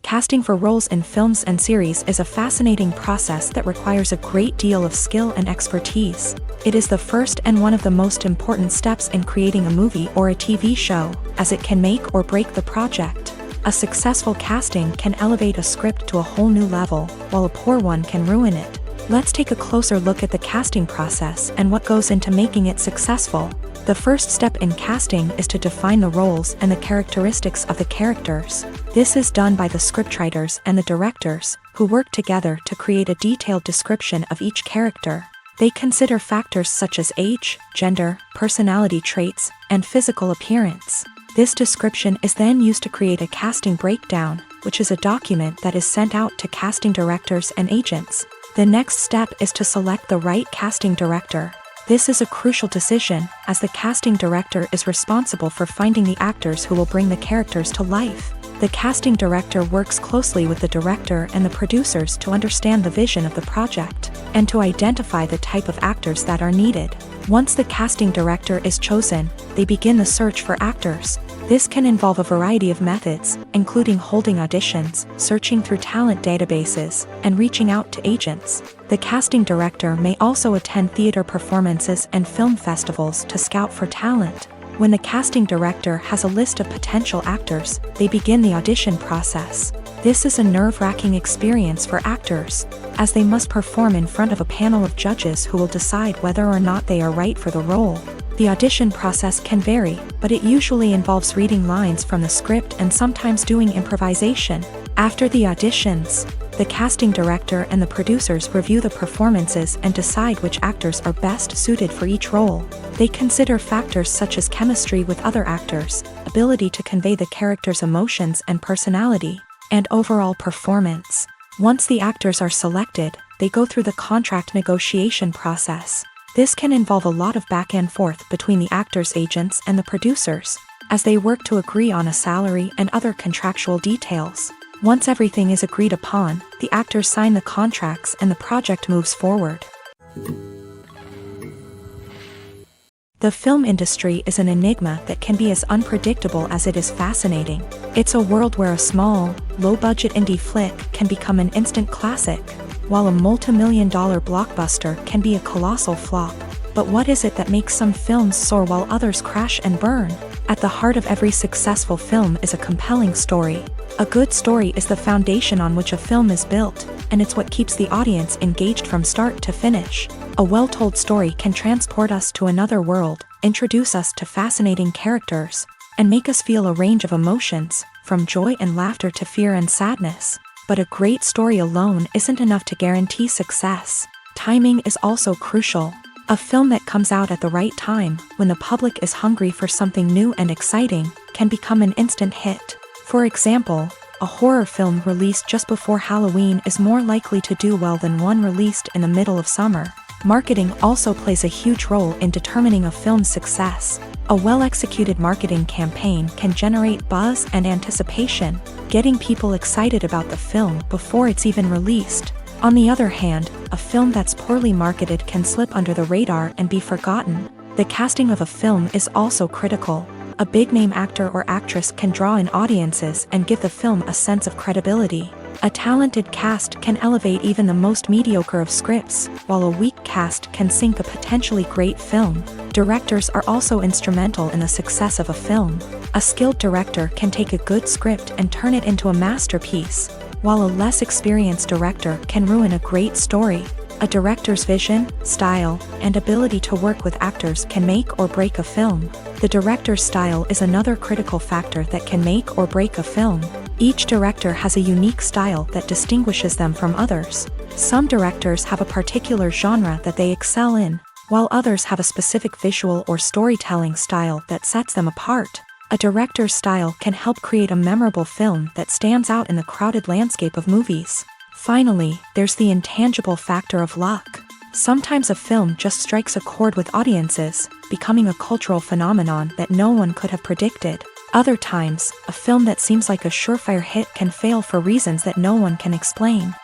A: Casting for roles in films and series is a fascinating process that requires a great deal of skill and expertise. It is the first and one of the most important steps in creating a movie or a TV show, as it can make or break the project. A successful casting can elevate a script to a whole new level, while a poor one can ruin it. Let's take a closer look at the casting process and what goes into making it successful. The first step in casting is to define the roles and the characteristics of the characters. This is done by the scriptwriters and the directors, who work together to create a detailed description of each character. They consider factors such as age, gender, personality traits, and physical appearance. This description is then used to create a casting breakdown, which is a document that is sent out to casting directors and agents. The next step is to select the right casting director. This is a crucial decision, as the casting director is responsible for finding the actors who will bring the characters to life. The casting director works closely with the director and the producers to understand the vision of the project, and to identify the type of actors that are needed. Once the casting director is chosen, they begin the search for actors. This can involve a variety of methods, including holding auditions, searching through talent databases, and reaching out to agents. The casting director may also attend theater performances and film festivals to scout for talent. When the casting director has a list of potential actors, they begin the audition process. This is a nerve-wracking experience for actors, as they must perform in front of a panel of judges who will decide whether or not they are right for the role. The audition process can vary, but it usually involves reading lines from the script and sometimes doing improvisation. After the auditions, the casting director and the producers review the performances and decide which actors are best suited for each role. They consider factors such as chemistry with other actors, ability to convey the character's emotions and personality, and overall performance. Once the actors are selected, they go through the contract negotiation process. This can involve a lot of back and forth between the actors' agents and the producers, as they work to agree on a salary and other contractual details. Once everything is agreed upon, the actors sign the contracts and the project moves forward. The film industry is an enigma that can be as unpredictable as it is fascinating. It's a world where a small, low-budget indie flick can become an instant classic, while a multi-million-dollar blockbuster can be a colossal flop. But what is it that makes some films soar while others crash and burn? At the heart of every successful film is a compelling story. A good story is the foundation on which a film is built, and it's what keeps the audience engaged from start to finish. A well-told story can transport us to another world, introduce us to fascinating characters, and make us feel a range of emotions, from joy and laughter to fear and sadness. But a great story alone isn't enough to guarantee success. Timing is also crucial. A film that comes out at the right time, when the public is hungry for something new and exciting, can become an instant hit. For example, a horror film released just before Halloween is more likely to do well than one released in the middle of summer. Marketing also plays a huge role in determining a film's success. A well-executed marketing campaign can generate buzz and anticipation, getting people excited about the film before it's even released. On the other hand, a film that's poorly marketed can slip under the radar and be forgotten. The casting of a film is also critical. A big-name actor or actress can draw in audiences and give the film a sense of credibility. A talented cast can elevate even the most mediocre of scripts, while a weak cast can sink a potentially great film. Directors are also instrumental in the success of a film. A skilled director can take a good script and turn it into a masterpiece, while a less experienced director can ruin a great story. A director's vision, style, and ability to work with actors can make or break a film. The director's style is another critical factor that can make or break a film. Each director has a unique style that distinguishes them from others. Some directors have a particular genre that they excel in, while others have a specific visual or storytelling style that sets them apart. A director's style can help create a memorable film that stands out in the crowded landscape of movies. Finally, there's the intangible factor of luck. Sometimes a film just strikes a chord with audiences, becoming a cultural phenomenon that no one could have predicted. Other times, a film that seems like a surefire hit can fail for reasons that no one can explain.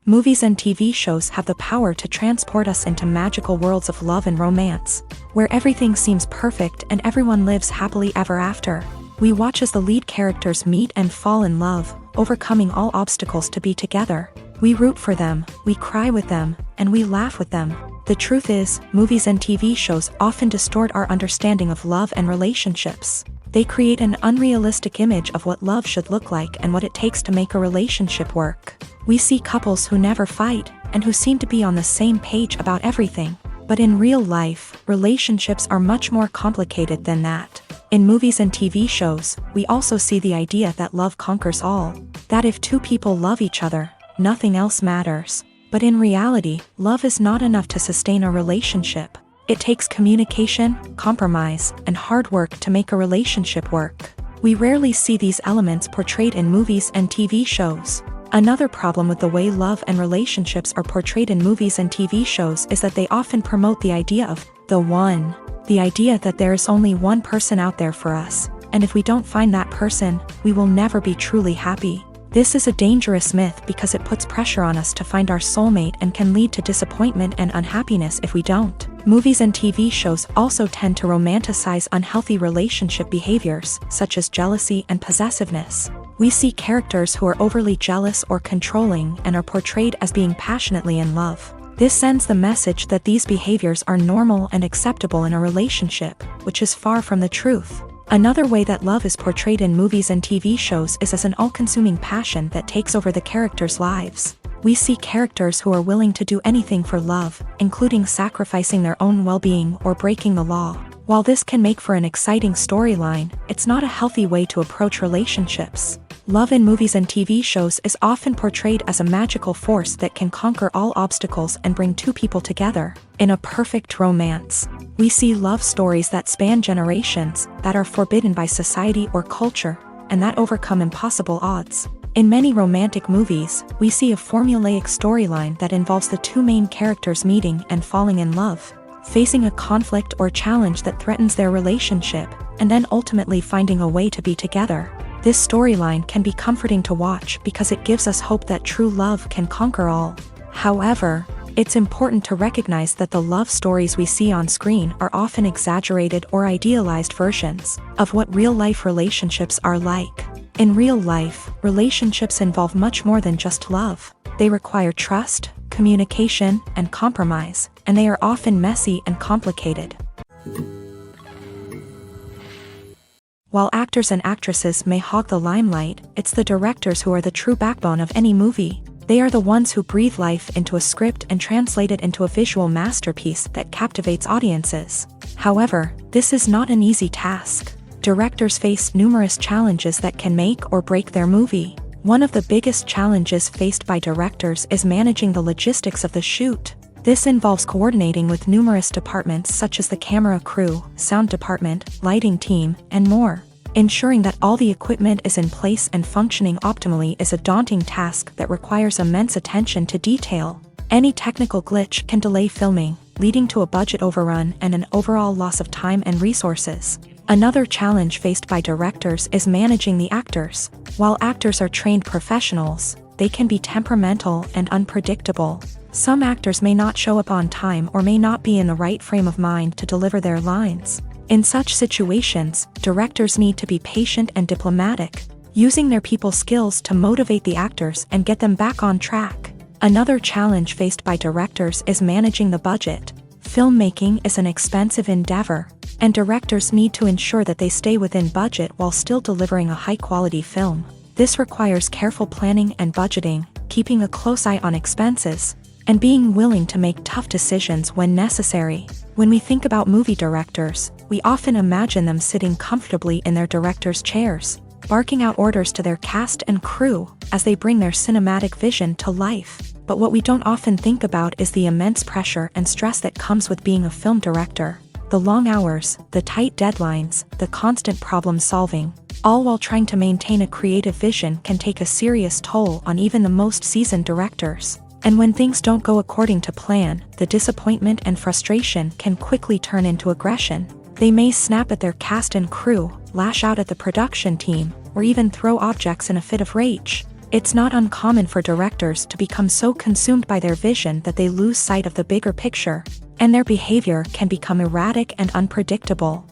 A: Movies and TV shows have the power to transport us into magical worlds of love and romance, where everything seems perfect and everyone lives happily ever after. We watch as the lead characters meet and fall in love, overcoming all obstacles to be together. We root for them, we cry with them, and we laugh with them. The truth is, movies and TV shows often distort our understanding of love and relationships. They create an unrealistic image of what love should look like and what it takes to make a relationship work. We see couples who never fight, and who seem to be on the same page about everything. But in real life, relationships are much more complicated than that. In movies and TV shows, we also see the idea that love conquers all. That if two people love each other, nothing else matters. But in reality, love is not enough to sustain a relationship. It takes communication, compromise, and hard work to make a relationship work. We rarely see these elements portrayed in movies and TV shows. Another problem with the way love and relationships are portrayed in movies and TV shows is that they often promote the idea of the one. The idea that there is only one person out there for us, and if we don't find that person, we will never be truly happy. This is a dangerous myth because it puts pressure on us to find our soulmate and can lead to disappointment and unhappiness if we don't. Movies and TV shows also tend to romanticize unhealthy relationship behaviors, such as jealousy and possessiveness. We see characters who are overly jealous or controlling and are portrayed as being passionately in love. This sends the message that these behaviors are normal and acceptable in a relationship, which is far from the truth. Another way that love is portrayed in movies and TV shows is as an all-consuming passion that takes over the characters' lives. We see characters who are willing to do anything for love, including sacrificing their own well-being or breaking the law. While this can make for an exciting storyline, it's not a healthy way to approach relationships. Love in movies and TV shows is often portrayed as a magical force that can conquer all obstacles and bring two people together in a perfect romance. We see love stories that span generations, that are forbidden by society or culture, and that overcome impossible odds. In many romantic movies, we see a formulaic storyline that involves the two main characters meeting and falling in love, facing a conflict or challenge that threatens their relationship, and then ultimately finding a way to be together. This storyline can be comforting to watch because it gives us hope that true love can conquer all. However, it's important to recognize that the love stories we see on screen are often exaggerated or idealized versions of what real-life relationships are like. In real life, relationships involve much more than just love. They require trust, communication, and compromise, and they are often messy and complicated. While actors and actresses may hog the limelight, it's the directors who are the true backbone of any movie. They are the ones who breathe life into a script and translate it into a visual masterpiece that captivates audiences. However, this is not an easy task. Directors face numerous challenges that can make or break their movie. One of the biggest challenges faced by directors is managing the logistics of the shoot. This involves coordinating with numerous departments such as the camera crew, sound department, lighting team, and more. Ensuring that all the equipment is in place and functioning optimally is a daunting task that requires immense attention to detail. Any technical glitch can delay filming, leading to a budget overrun and an overall loss of time and resources. Another challenge faced by directors is managing the actors. While actors are trained professionals, they can be temperamental and unpredictable. Some actors may not show up on time or may not be in the right frame of mind to deliver their lines. In such situations, directors need to be patient and diplomatic, using their people skills to motivate the actors and get them back on track. Another challenge faced by directors is managing the budget. Filmmaking is an expensive endeavor, and directors need to ensure that they stay within budget while still delivering a high-quality film. This requires careful planning and budgeting, keeping a close eye on expenses, and being willing to make tough decisions when necessary. When we think about movie directors, we often imagine them sitting comfortably in their director's chairs, barking out orders to their cast and crew as they bring their cinematic vision to life. But what we don't often think about is the immense pressure and stress that comes with being a film director. The long hours, the tight deadlines, the constant problem solving, all while trying to maintain a creative vision can take a serious toll on even the most seasoned directors. And when things don't go according to plan, the disappointment and frustration can quickly turn into aggression. They may snap at their cast and crew, lash out at the production team, or even throw objects in a fit of rage. It's not uncommon for directors to become so consumed by their vision that they lose sight of the bigger picture, and their behavior can become erratic and unpredictable.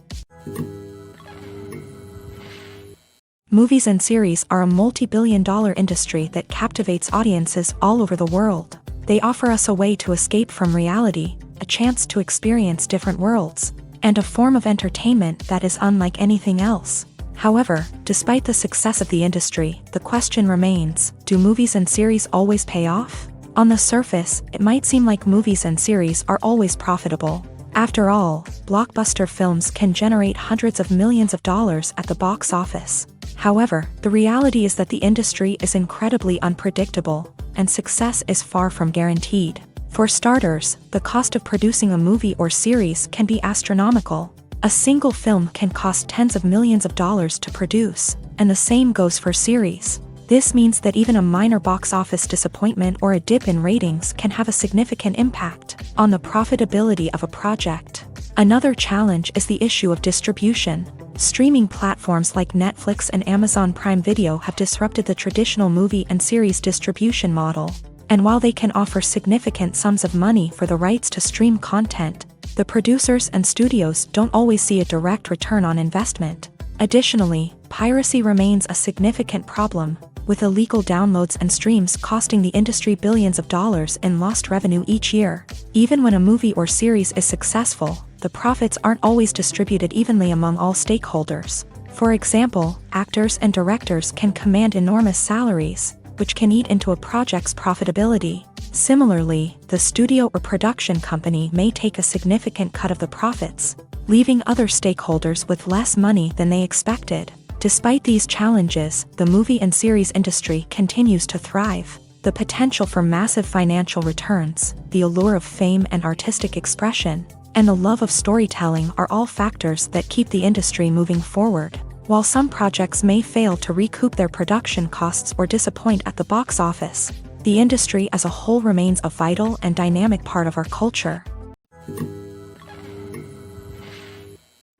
A: Movies and series are a multi-billion-dollar industry that captivates audiences all over the world. They offer us a way to escape from reality, a chance to experience different worlds, and a form of entertainment that is unlike anything else. However, despite the success of the industry, the question remains, do movies and series always pay off? On the surface, it might seem like movies and series are always profitable. After all, blockbuster films can generate hundreds of millions of dollars at the box office. However, the reality is that the industry is incredibly unpredictable, and success is far from guaranteed. For starters, the cost of producing a movie or series can be astronomical. A single film can cost tens of millions of dollars to produce, and the same goes for series. This means that even a minor box office disappointment or a dip in ratings can have a significant impact on the profitability of a project. Another challenge is the issue of distribution. Streaming platforms like Netflix and Amazon Prime Video have disrupted the traditional movie and series distribution model. And while they can offer significant sums of money for the rights to stream content, the producers and studios don't always see a direct return on investment. Additionally, piracy remains a significant problem, with illegal downloads and streams costing the industry billions of dollars in lost revenue each year. Even when a movie or series is successful, the profits aren't always distributed evenly among all stakeholders. For example, actors and directors can command enormous salaries, which can eat into a project's profitability. Similarly, the studio or production company may take a significant cut of the profits, leaving other stakeholders with less money than they expected. Despite these challenges, the movie and series industry continues to thrive. The potential for massive financial returns, the allure of fame and artistic expression, and the love of storytelling are all factors that keep the industry moving forward. While some projects may fail to recoup their production costs or disappoint at the box office, the industry as a whole remains a vital and dynamic part of our culture.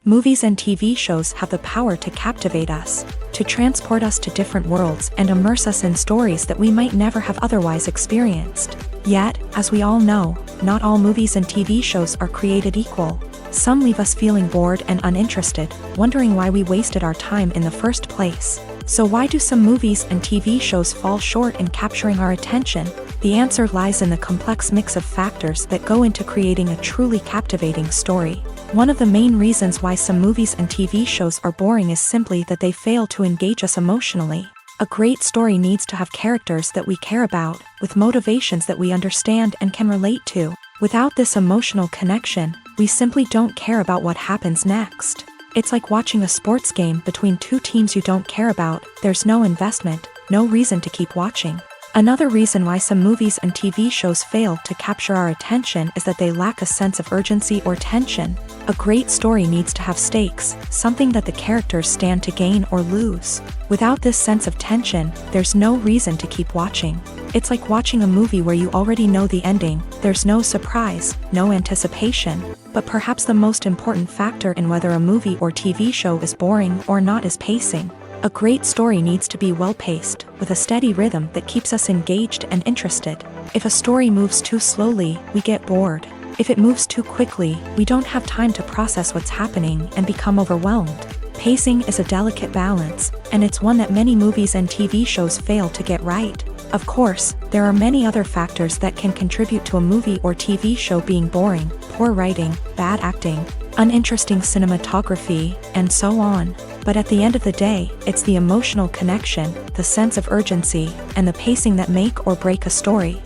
A: Movies and TV shows have the power to captivate us, to transport us to different worlds and immerse us in stories that we might never have otherwise experienced. Yet, as we all know, not all movies and TV shows are created equal. Some leave us feeling bored and uninterested, wondering why we wasted our time in the first place. So why do some movies and TV shows fall short in capturing our attention? The answer lies in the complex mix of factors that go into creating a truly captivating story. One of the main reasons why some movies and TV shows are boring is simply that they fail to engage us emotionally. A great story needs to have characters that we care about, with motivations that we understand and can relate to. Without this emotional connection, we simply don't care about what happens next. It's like watching a sports game between two teams you don't care about. There's no investment, no reason to keep watching. Another reason why some movies and TV shows fail to capture our attention is that they lack a sense of urgency or tension. A great story needs to have stakes, something that the characters stand to gain or lose. Without this sense of tension, there's no reason to keep watching. It's like watching a movie where you already know the ending. There's no surprise, no anticipation. But perhaps the most important factor in whether a movie or TV show is boring or not is pacing. A great story needs to be well-paced, with a steady rhythm that keeps us engaged and interested. If a story moves too slowly, we get bored. If it moves too quickly, we don't have time to process what's happening and become overwhelmed. Pacing is a delicate balance, and it's one that many movies and TV shows fail to get right. Of course, there are many other factors that can contribute to a movie or TV show being boring: poor writing, bad acting, uninteresting cinematography, and so on. But at the end of the day, it's the emotional connection, the sense of urgency, and the pacing that make or break a story.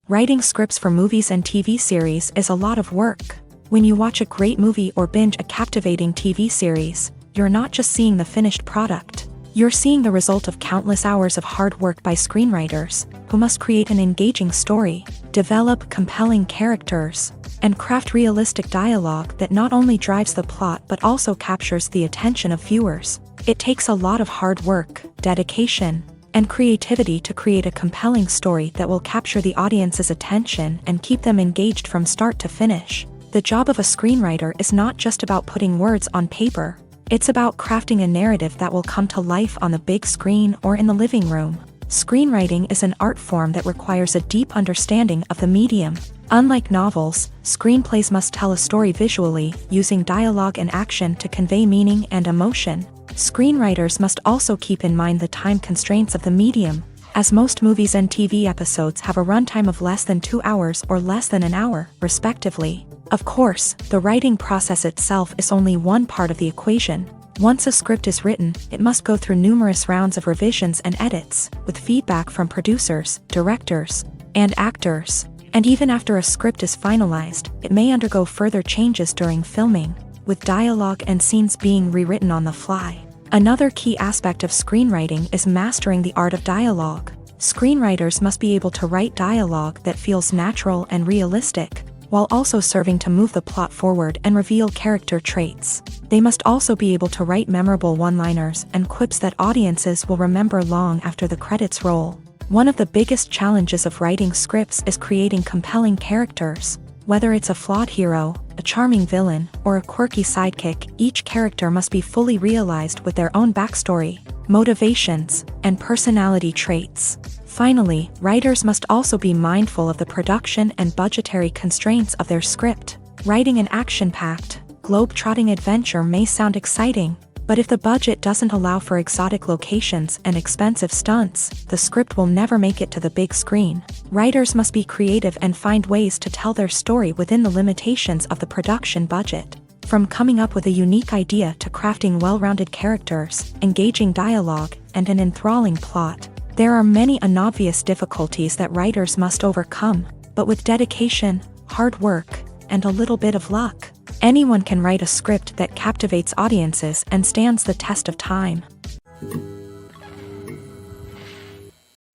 A: Writing scripts for movies and TV series is a lot of work. When you watch a great movie or binge a captivating TV series, you're not just seeing the finished product. You're seeing the result of countless hours of hard work by screenwriters, who must create an engaging story, develop compelling characters, and craft realistic dialogue that not only drives the plot but also captures the attention of viewers. It takes a lot of hard work, dedication, and creativity to create a compelling story that will capture the audience's attention and keep them engaged from start to finish. The job of a screenwriter is not just about putting words on paper. It's about crafting a narrative that will come to life on the big screen or in the living room. Screenwriting is an art form that requires a deep understanding of the medium. Unlike novels, screenplays must tell a story visually, using dialogue and action to convey meaning and emotion. Screenwriters must also keep in mind the time constraints of the medium, as most movies and TV episodes have a runtime of less than 2 hours or less than an hour, respectively. Of course, the writing process itself is only one part of the equation. Once a script is written, it must go through numerous rounds of revisions and edits, with feedback from producers, directors, and actors. And even after a script is finalized, it may undergo further changes during filming, with dialogue and scenes being rewritten on the fly. Another key aspect of screenwriting is mastering the art of dialogue. Screenwriters must be able to write dialogue that feels natural and realistic, while also serving to move the plot forward and reveal character traits. They must also be able to write memorable one-liners and quips that audiences will remember long after the credits roll. One of the biggest challenges of writing scripts is creating compelling characters. Whether it's a flawed hero, a charming villain, or a quirky sidekick, each character must be fully realized with their own backstory, motivations, and personality traits. Finally, writers must also be mindful of the production and budgetary constraints of their script. Writing an action-packed, globe-trotting adventure may sound exciting, but if the budget doesn't allow for exotic locations and expensive stunts, the script will never make it to the big screen. Writers must be creative and find ways to tell their story within the limitations of the production budget. From coming up with a unique idea to crafting well-rounded characters, engaging dialogue, and an enthralling plot, there are many unobvious difficulties that writers must overcome, but with dedication, hard work, and a little bit of luck, anyone can write a script that captivates audiences and stands the test of time.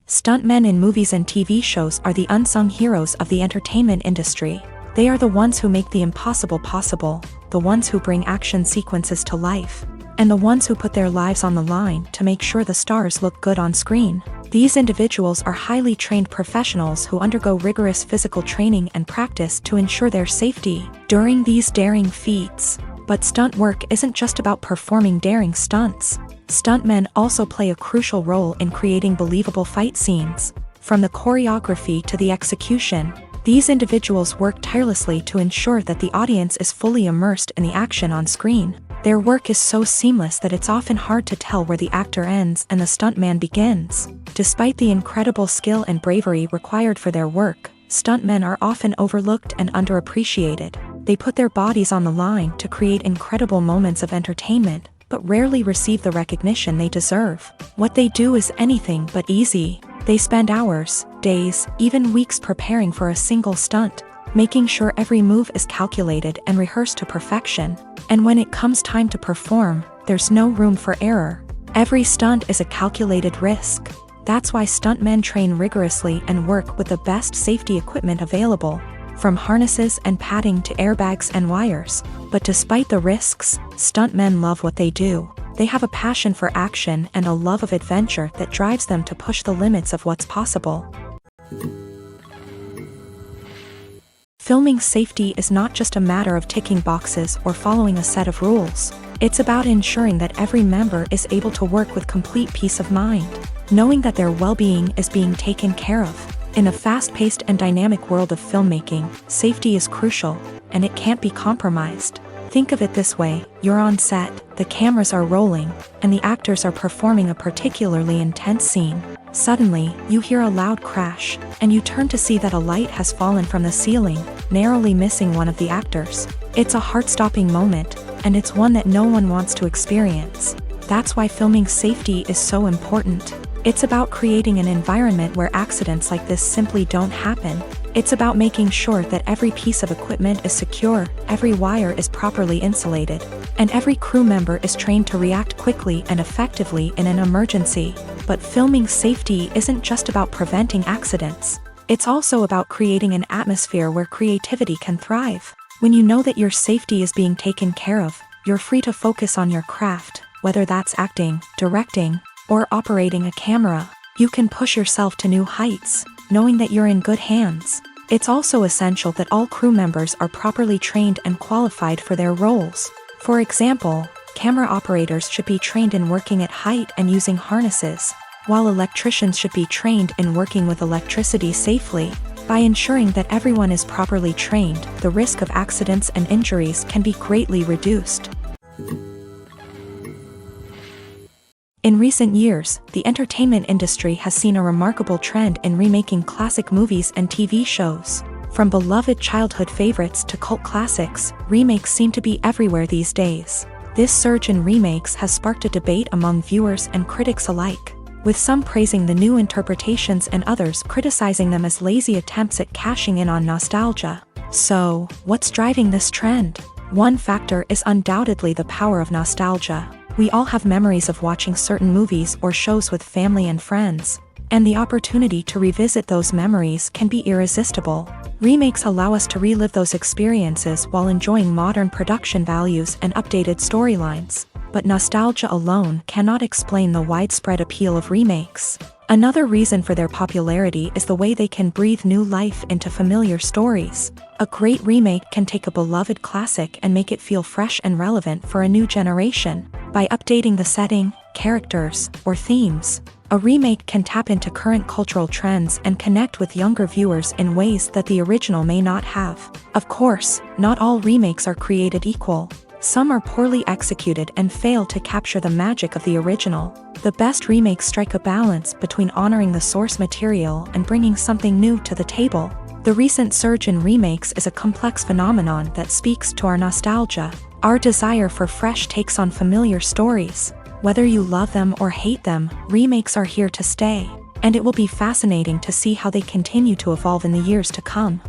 A: Stuntmen in movies and TV shows are the unsung heroes of the entertainment industry. They are the ones who make the impossible possible, the ones who bring action sequences to life, and the ones who put their lives on the line to make sure the stars look good on screen. These individuals are highly trained professionals who undergo rigorous physical training and practice to ensure their safety during these daring feats. But stunt work isn't just about performing daring stunts. Stuntmen also play a crucial role in creating believable fight scenes. From the choreography to the execution, these individuals work tirelessly to ensure that the audience is fully immersed in the action on screen. Their work is so seamless that it's often hard to tell where the actor ends and the stuntman begins. Despite the incredible skill and bravery required for their work, stuntmen are often overlooked and underappreciated. They put their bodies on the line to create incredible moments of entertainment, but rarely receive the recognition they deserve. What they do is anything but easy. They spend hours, days, even weeks preparing for a single stunt, making sure every move is calculated and rehearsed to perfection. And when it comes time to perform, there's no room for error. Every stunt is a calculated risk. That's why stuntmen train rigorously and work with the best safety equipment available, from harnesses and padding to airbags and wires. But despite the risks, stuntmen love what they do. They have a passion for action and a love of adventure that drives them to push the limits of what's possible. Filming safety is not just a matter of ticking boxes or following a set of rules. It's about ensuring that every member is able to work with complete peace of mind, knowing that their well-being is being taken care of. In a fast-paced and dynamic world of filmmaking, safety is crucial, and it can't be compromised. Think of it this way: you're on set, the cameras are rolling, and the actors are performing a particularly intense scene. Suddenly, you hear a loud crash, and you turn to see that a light has fallen from the ceiling, narrowly missing one of the actors. It's a heart-stopping moment, and it's one that no one wants to experience. That's why filming safety is so important. It's about creating an environment where accidents like this simply don't happen. It's about making sure that every piece of equipment is secure, every wire is properly insulated, and every crew member is trained to react quickly and effectively in an emergency. But filming safety isn't just about preventing accidents. It's also about creating an atmosphere where creativity can thrive. When you know that your safety is being taken care of, you're free to focus on your craft, whether that's acting, directing, or operating a camera. You can push yourself to new heights, knowing that you're in good hands. It's also essential that all crew members are properly trained and qualified for their roles. For example, camera operators should be trained in working at height and using harnesses. While electricians should be trained in working with electricity safely, by ensuring that everyone is properly trained, the risk of accidents and injuries can be greatly reduced. In recent years, the entertainment industry has seen a remarkable trend in remaking classic movies and TV shows. From beloved childhood favorites to cult classics, remakes seem to be everywhere these days. This surge in remakes has sparked a debate among viewers and critics alike, with some praising the new interpretations and others criticizing them as lazy attempts at cashing in on nostalgia. So, what's driving this trend? One factor is undoubtedly the power of nostalgia. We all have memories of watching certain movies or shows with family and friends, and the opportunity to revisit those memories can be irresistible. Remakes allow us to relive those experiences while enjoying modern production values and updated storylines. But nostalgia alone cannot explain the widespread appeal of remakes. Another reason for their popularity is the way they can breathe new life into familiar stories. A great remake can take a beloved classic and make it feel fresh and relevant for a new generation. By updating the setting, characters, or themes, a remake can tap into current cultural trends and connect with younger viewers in ways that the original may not have. Of course, not all remakes are created equal. Some are poorly executed and fail to capture the magic of the original. The best remakes strike a balance between honoring the source material and bringing something new to the table. The recent surge in remakes is a complex phenomenon that speaks to our nostalgia, our desire for fresh takes on familiar stories. Whether you love them or hate them, remakes are here to stay, and it will be fascinating to see how they continue to evolve in the years to come.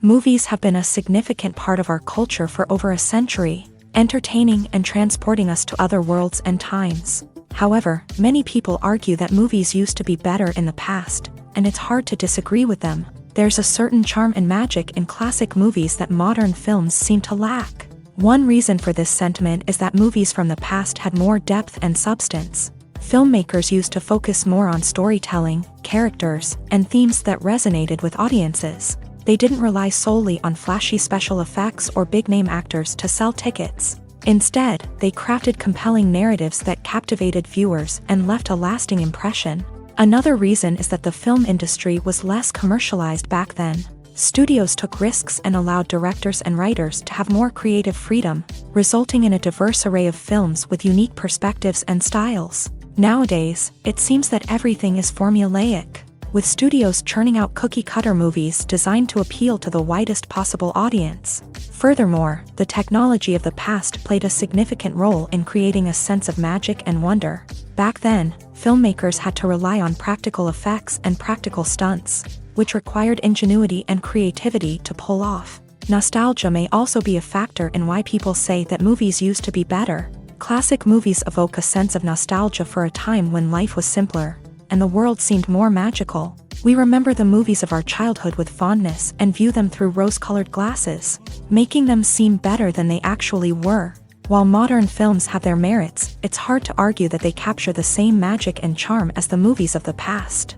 A: Movies have been a significant part of our culture for over a century, entertaining and transporting us to other worlds and times. However, many people argue that movies used to be better in the past, and it's hard to disagree with them. There's a certain charm and magic in classic movies that modern films seem to lack. One reason for this sentiment is that movies from the past had more depth and substance. Filmmakers used to focus more on storytelling, characters, and themes that resonated with audiences. They didn't rely solely on flashy special effects or big-name actors to sell tickets. Instead, they crafted compelling narratives that captivated viewers and left a lasting impression. Another reason is that the film industry was less commercialized back then. Studios took risks and allowed directors and writers to have more creative freedom, resulting in a diverse array of films with unique perspectives and styles. Nowadays, it seems that everything is formulaic, with studios churning out cookie-cutter movies designed to appeal to the widest possible audience. Furthermore, the technology of the past played a significant role in creating a sense of magic and wonder. Back then, filmmakers had to rely on practical effects and practical stunts, which required ingenuity and creativity to pull off. Nostalgia may also be a factor in why people say that movies used to be better. Classic movies evoke a sense of nostalgia for a time when life was simpler, and the world seemed more magical. We remember the movies of our childhood with fondness and view them through rose-colored glasses, making them seem better than they actually were. While modern films have their merits, it's hard to argue that they capture the same magic and charm as the movies of the past.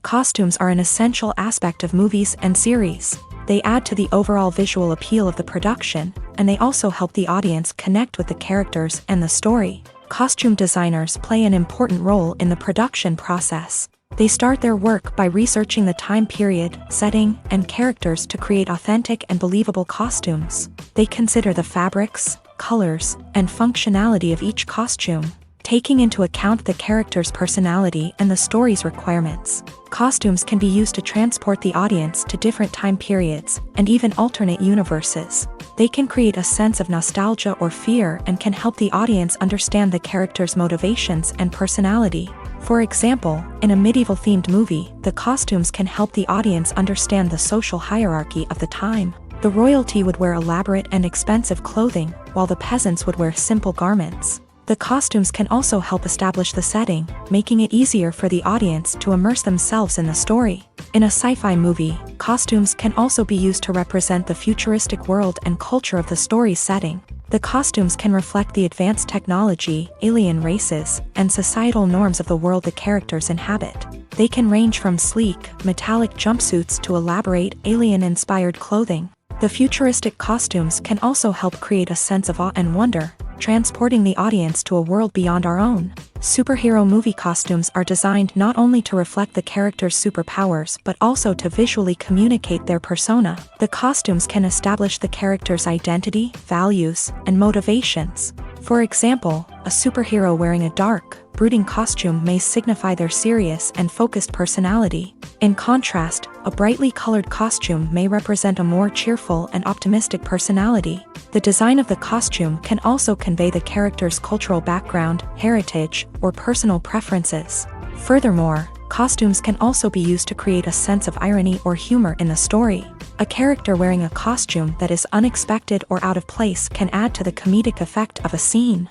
A: Costumes are an essential aspect of movies and series. They add to the overall visual appeal of the production, and they also help the audience connect with the characters and the story. Costume designers play an important role in the production process. They start their work by researching the time period, setting, and characters to create authentic and believable costumes. They consider the fabrics, colors, and functionality of each costume, taking into account the character's personality and the story's requirements. Costumes can be used to transport the audience to different time periods and even alternate universes. They can create a sense of nostalgia or fear and can help the audience understand the character's motivations and personality. For example, in a medieval-themed movie, the costumes can help the audience understand the social hierarchy of the time. The royalty would wear elaborate and expensive clothing, while the peasants would wear simple garments. The costumes can also help establish the setting, making it easier for the audience to immerse themselves in the story. In a sci-fi movie, costumes can also be used to represent the futuristic world and culture of the story's setting. The costumes can reflect the advanced technology, alien races, and societal norms of the world the characters inhabit. They can range from sleek, metallic jumpsuits to elaborate, alien-inspired clothing. The futuristic costumes can also help create a sense of awe and wonder, transporting the audience to a world beyond our own. Superhero movie costumes are designed not only to reflect the character's superpowers but also to visually communicate their persona. The costumes can establish the character's identity, values, and motivations. For example, a superhero wearing a dark, brooding costume may signify their serious and focused personality. In contrast, a brightly colored costume may represent a more cheerful and optimistic personality. The design of the costume can also convey the character's cultural background, heritage, or personal preferences. Furthermore, costumes can also be used to create a sense of irony or humor in the story. A character wearing a costume that is unexpected or out of place can add to the comedic effect of a scene.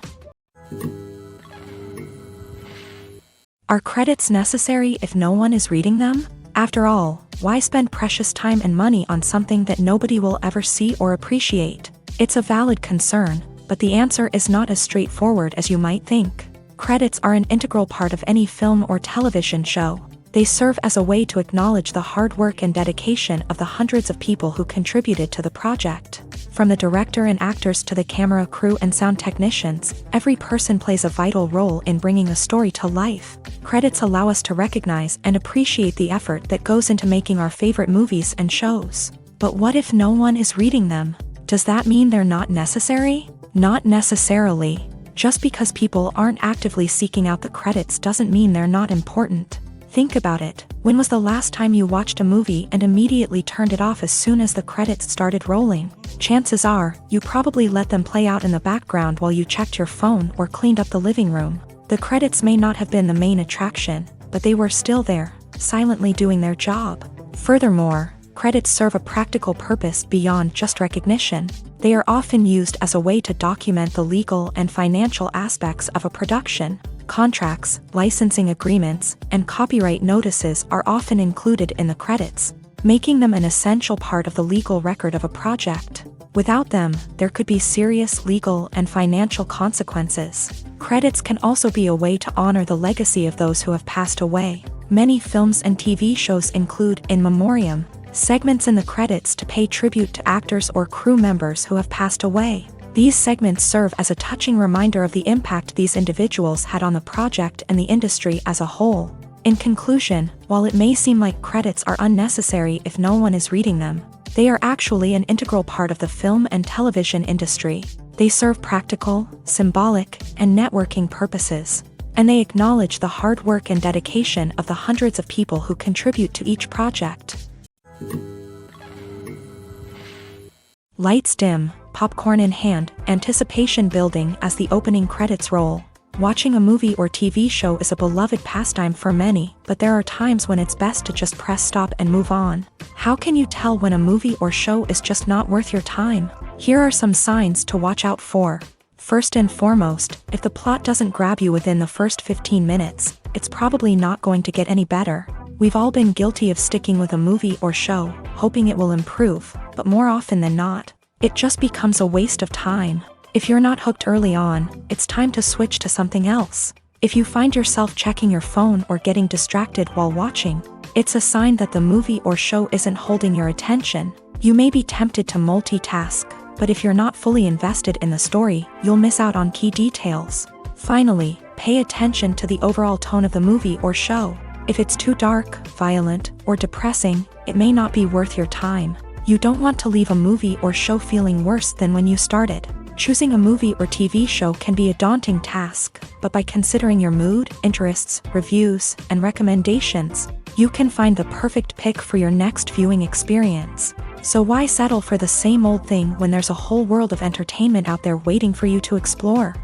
A: Are credits necessary if no one is reading them? After all, why spend precious time and money on something that nobody will ever see or appreciate? It's a valid concern, but the answer is not as straightforward as you might think. Credits are an integral part of any film or television show. They serve as a way to acknowledge the hard work and dedication of the hundreds of people who contributed to the project. From the director and actors to the camera crew and sound technicians, every person plays a vital role in bringing a story to life. Credits allow us to recognize and appreciate the effort that goes into making our favorite movies and shows. But what if no one is reading them? Does that mean they're not necessary? Not necessarily. Just because people aren't actively seeking out the credits doesn't mean they're not important. Think about it. When was the last time you watched a movie and immediately turned it off as soon as the credits started rolling? Chances are, you probably let them play out in the background while you checked your phone or cleaned up the living room. The credits may not have been the main attraction, but they were still there, silently doing their job. Furthermore, credits serve a practical purpose beyond just recognition. They are often used as a way to document the legal and financial aspects of a production. Contracts, licensing agreements, and copyright notices are often included in the credits, making them an essential part of the legal record of a project. Without them, there could be serious legal and financial consequences. Credits can also be a way to honor the legacy of those who have passed away. Many films and TV shows include in memoriam segments in the credits to pay tribute to actors or crew members who have passed away. These segments serve as a touching reminder of the impact these individuals had on the project and the industry as a whole. In conclusion, while it may seem like credits are unnecessary if no one is reading them, they are actually an integral part of the film and television industry. They serve practical, symbolic, and networking purposes, and they acknowledge the hard work and dedication of the hundreds of people who contribute to each project. Lights dim, popcorn in hand, anticipation building as the opening credits roll. Watching a movie or TV show is a beloved pastime for many, but there are times when it's best to just press stop and move on. How can you tell when a movie or show is just not worth your time? Here are some signs to watch out for. First and foremost, if the plot doesn't grab you within the first 15 minutes, it's probably not going to get any better. We've all been guilty of sticking with a movie or show, hoping it will improve, but more often than not, it just becomes a waste of time. If you're not hooked early on, it's time to switch to something else. If you find yourself checking your phone or getting distracted while watching, it's a sign that the movie or show isn't holding your attention. You may be tempted to multitask, but if you're not fully invested in the story, you'll miss out on key details. Finally, pay attention to the overall tone of the movie or show. If it's too dark, violent, or depressing, it may not be worth your time. You don't want to leave a movie or show feeling worse than when you started. Choosing a movie or TV show can be a daunting task, but by considering your mood, interests, reviews, and recommendations, you can find the perfect pick for your next viewing experience. So why settle for the same old thing when there's a whole world of entertainment out there waiting for you to explore?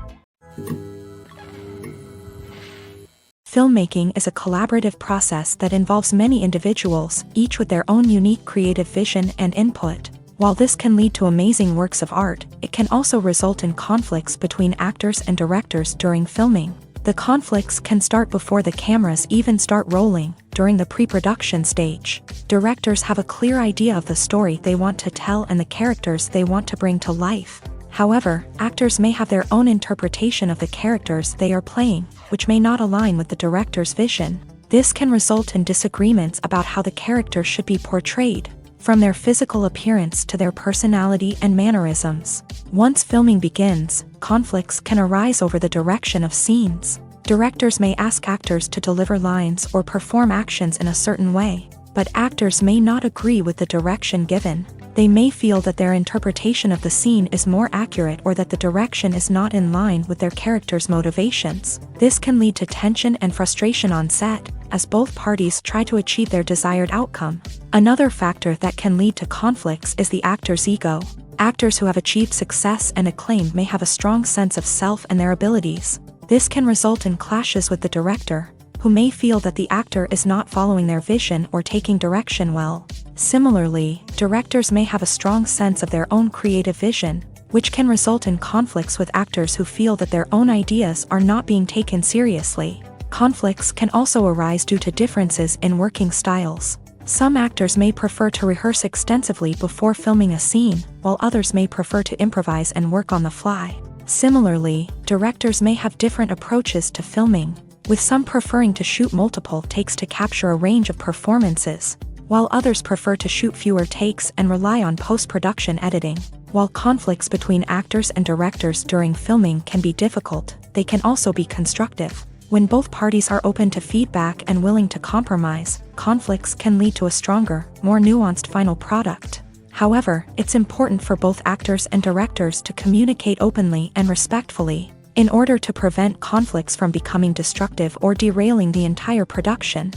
A: Filmmaking is a collaborative process that involves many individuals, each with their own unique creative vision and input. While this can lead to amazing works of art, it can also result in conflicts between actors and directors during filming. The conflicts can start before the cameras even start rolling, during the pre-production stage. Directors have a clear idea of the story they want to tell and the characters they want to bring to life. However, actors may have their own interpretation of the characters they are playing, which may not align with the director's vision. This can result in disagreements about how the character should be portrayed. from their physical appearance to their personality and mannerisms. Once filming begins, conflicts can arise over the direction of scenes. Directors may ask actors to deliver lines or perform actions in a certain way, but actors may not agree with the direction given. They may feel that their interpretation of the scene is more accurate or that the direction is not in line with their character's motivations. This can lead to tension and frustration on set, as both parties try to achieve their desired outcome. Another factor that can lead to conflicts is the actor's ego. Actors who have achieved success and acclaim may have a strong sense of self and their abilities. This can result in clashes with the director, who may feel that the actor is not following their vision or taking direction well. Similarly, directors may have a strong sense of their own creative vision, which can result in conflicts with actors who feel that their own ideas are not being taken seriously. Conflicts can also arise due to differences in working styles. Some actors may prefer to rehearse extensively before filming a scene, while others may prefer to improvise and work on the fly. Similarly, directors may have different approaches to filming, with some preferring to shoot multiple takes to capture a range of performances, while others prefer to shoot fewer takes and rely on post-production editing. While conflicts between actors and directors during filming can be difficult, they can also be constructive. When both parties are open to feedback and willing to compromise, conflicts can lead to a stronger, more nuanced final product. However, it's important for both actors and directors to communicate openly and respectfully, in order to prevent conflicts from becoming destructive or derailing the entire production.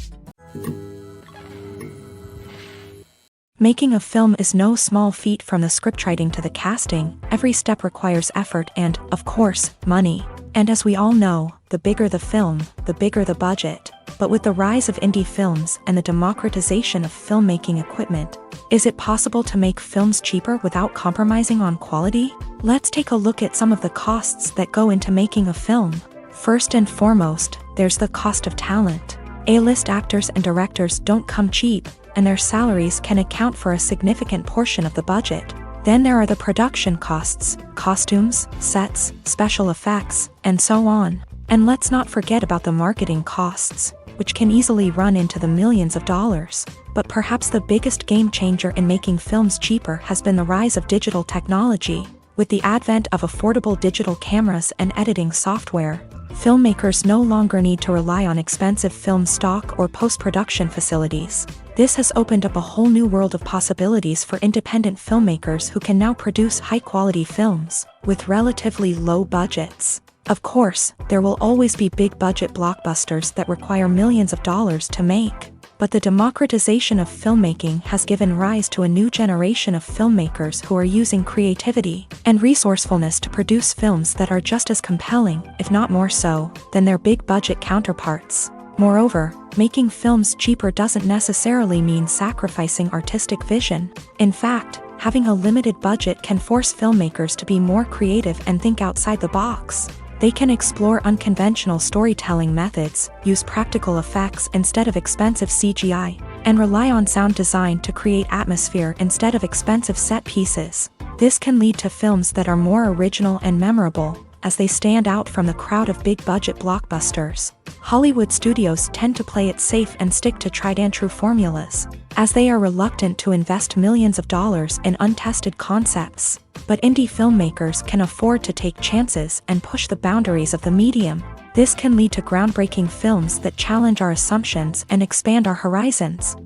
A: Making a film is no small feat. From the scriptwriting to the casting, every step requires effort and, of course, money. And as we all know, the bigger the film, the bigger the budget. But with the rise of indie films and the democratization of filmmaking equipment, is it possible to make films cheaper without compromising on quality? Let's take a look at some of the costs that go into making a film. First and foremost, there's the cost of talent. A-list actors and directors don't come cheap, and their salaries can account for a significant portion of the budget. Then there are the production costs, costumes, sets, special effects, and so on. And let's not forget about the marketing costs, which can easily run into the millions of dollars. But perhaps the biggest game changer in making films cheaper has been the rise of digital technology. With the advent of affordable digital cameras and editing software, filmmakers no longer need to rely on expensive film stock or post-production facilities. This has opened up a whole new world of possibilities for independent filmmakers who can now produce high-quality films with relatively low budgets. Of course, there will always be big-budget blockbusters that require millions of dollars to make. But the democratization of filmmaking has given rise to a new generation of filmmakers who are using creativity and resourcefulness to produce films that are just as compelling, if not more so, than their big-budget counterparts. Moreover, making films cheaper doesn't necessarily mean sacrificing artistic vision. In fact, having a limited budget can force filmmakers to be more creative and think outside the box. They can explore unconventional storytelling methods, use practical effects instead of expensive CGI, and rely on sound design to create atmosphere instead of expensive set pieces. This can lead to films that are more original and memorable, as they stand out from the crowd of big-budget blockbusters. Hollywood studios tend to play it safe and stick to tried-and-true formulas, as they are reluctant to invest millions of dollars in untested concepts. But indie filmmakers can afford to take chances and push the boundaries of the medium. This can lead to groundbreaking films that challenge our assumptions and expand our horizons.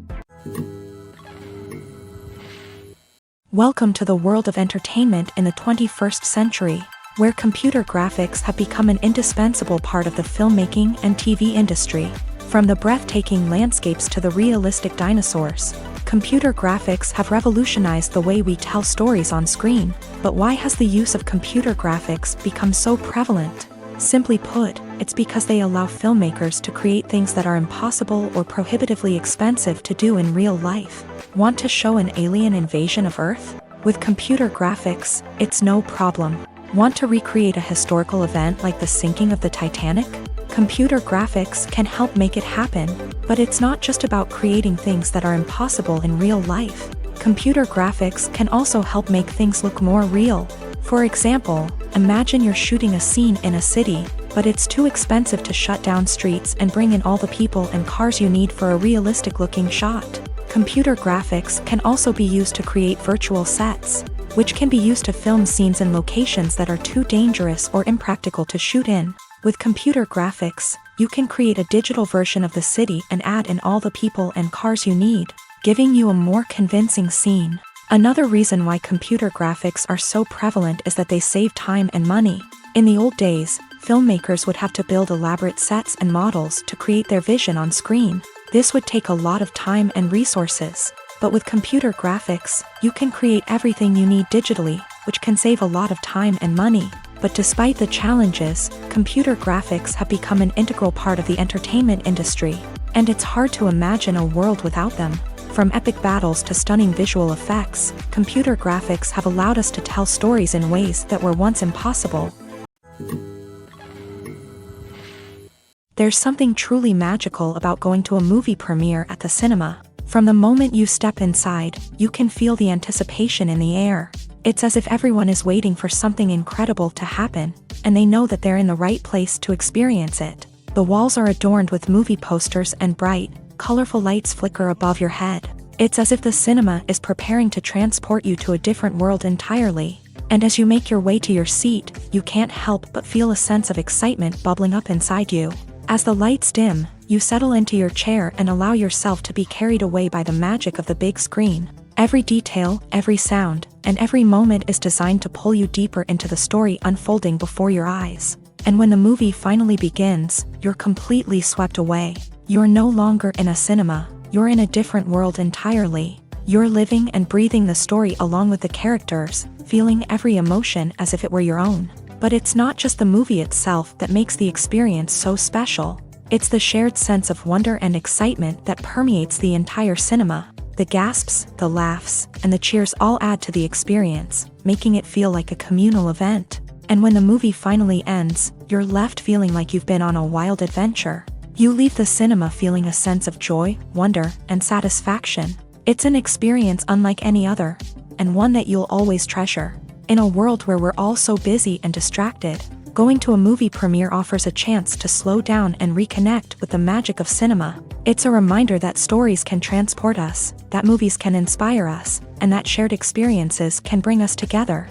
A: Welcome to the world of entertainment in the 21st century, where computer graphics have become an indispensable part of the filmmaking and TV industry. From the breathtaking landscapes to the realistic dinosaurs, computer graphics have revolutionized the way we tell stories on screen. But why has the use of computer graphics become so prevalent? Simply put, it's because they allow filmmakers to create things that are impossible or prohibitively expensive to do in real life. Want to show an alien invasion of Earth? With computer graphics, it's no problem. Want to recreate a historical event like the sinking of the Titanic? Computer graphics can help make it happen, but it's not just about creating things that are impossible in real life. Computer graphics can also help make things look more real. For example, imagine you're shooting a scene in a city, but it's too expensive to shut down streets and bring in all the people and cars you need for a realistic-looking shot. Computer graphics can also be used to create virtual sets, which can be used to film scenes in locations that are too dangerous or impractical to shoot in. With computer graphics, you can create a digital version of the city and add in all the people and cars you need, giving you a more convincing scene. Another reason why computer graphics are so prevalent is that they save time and money. In the old days, filmmakers would have to build elaborate sets and models to create their vision on screen. This would take a lot of time and resources. But with computer graphics, you can create everything you need digitally, which can save a lot of time and money. But despite the challenges, computer graphics have become an integral part of the entertainment industry, and it's hard to imagine a world without them. From epic battles to stunning visual effects, computer graphics have allowed us to tell stories in ways that were once impossible. There's something truly magical about going to a movie premiere at the cinema. From the moment you step inside, you can feel the anticipation in the air. It's as if everyone is waiting for something incredible to happen, and they know that they're in the right place to experience it. The walls are adorned with movie posters and bright, colorful lights flicker above your head. It's as if the cinema is preparing to transport you to a different world entirely. And as you make your way to your seat, you can't help but feel a sense of excitement bubbling up inside you. As the lights dim, you settle into your chair and allow yourself to be carried away by the magic of the big screen. Every detail, every sound, and every moment is designed to pull you deeper into the story unfolding before your eyes. And when the movie finally begins, you're completely swept away. You're no longer in a cinema, you're in a different world entirely. You're living and breathing the story along with the characters, feeling every emotion as if it were your own. But it's not just the movie itself that makes the experience so special. It's the shared sense of wonder and excitement that permeates the entire cinema. The gasps, the laughs, and the cheers all add to the experience, making it feel like a communal event. And when the movie finally ends, you're left feeling like you've been on a wild adventure. You leave the cinema feeling a sense of joy, wonder, and satisfaction. It's an experience unlike any other, and one that you'll always treasure. In a world where we're all so busy and distracted, going to a movie premiere offers a chance to slow down and reconnect with the magic of cinema. It's a reminder that stories can transport us, that movies can inspire us, and that shared experiences can bring us together.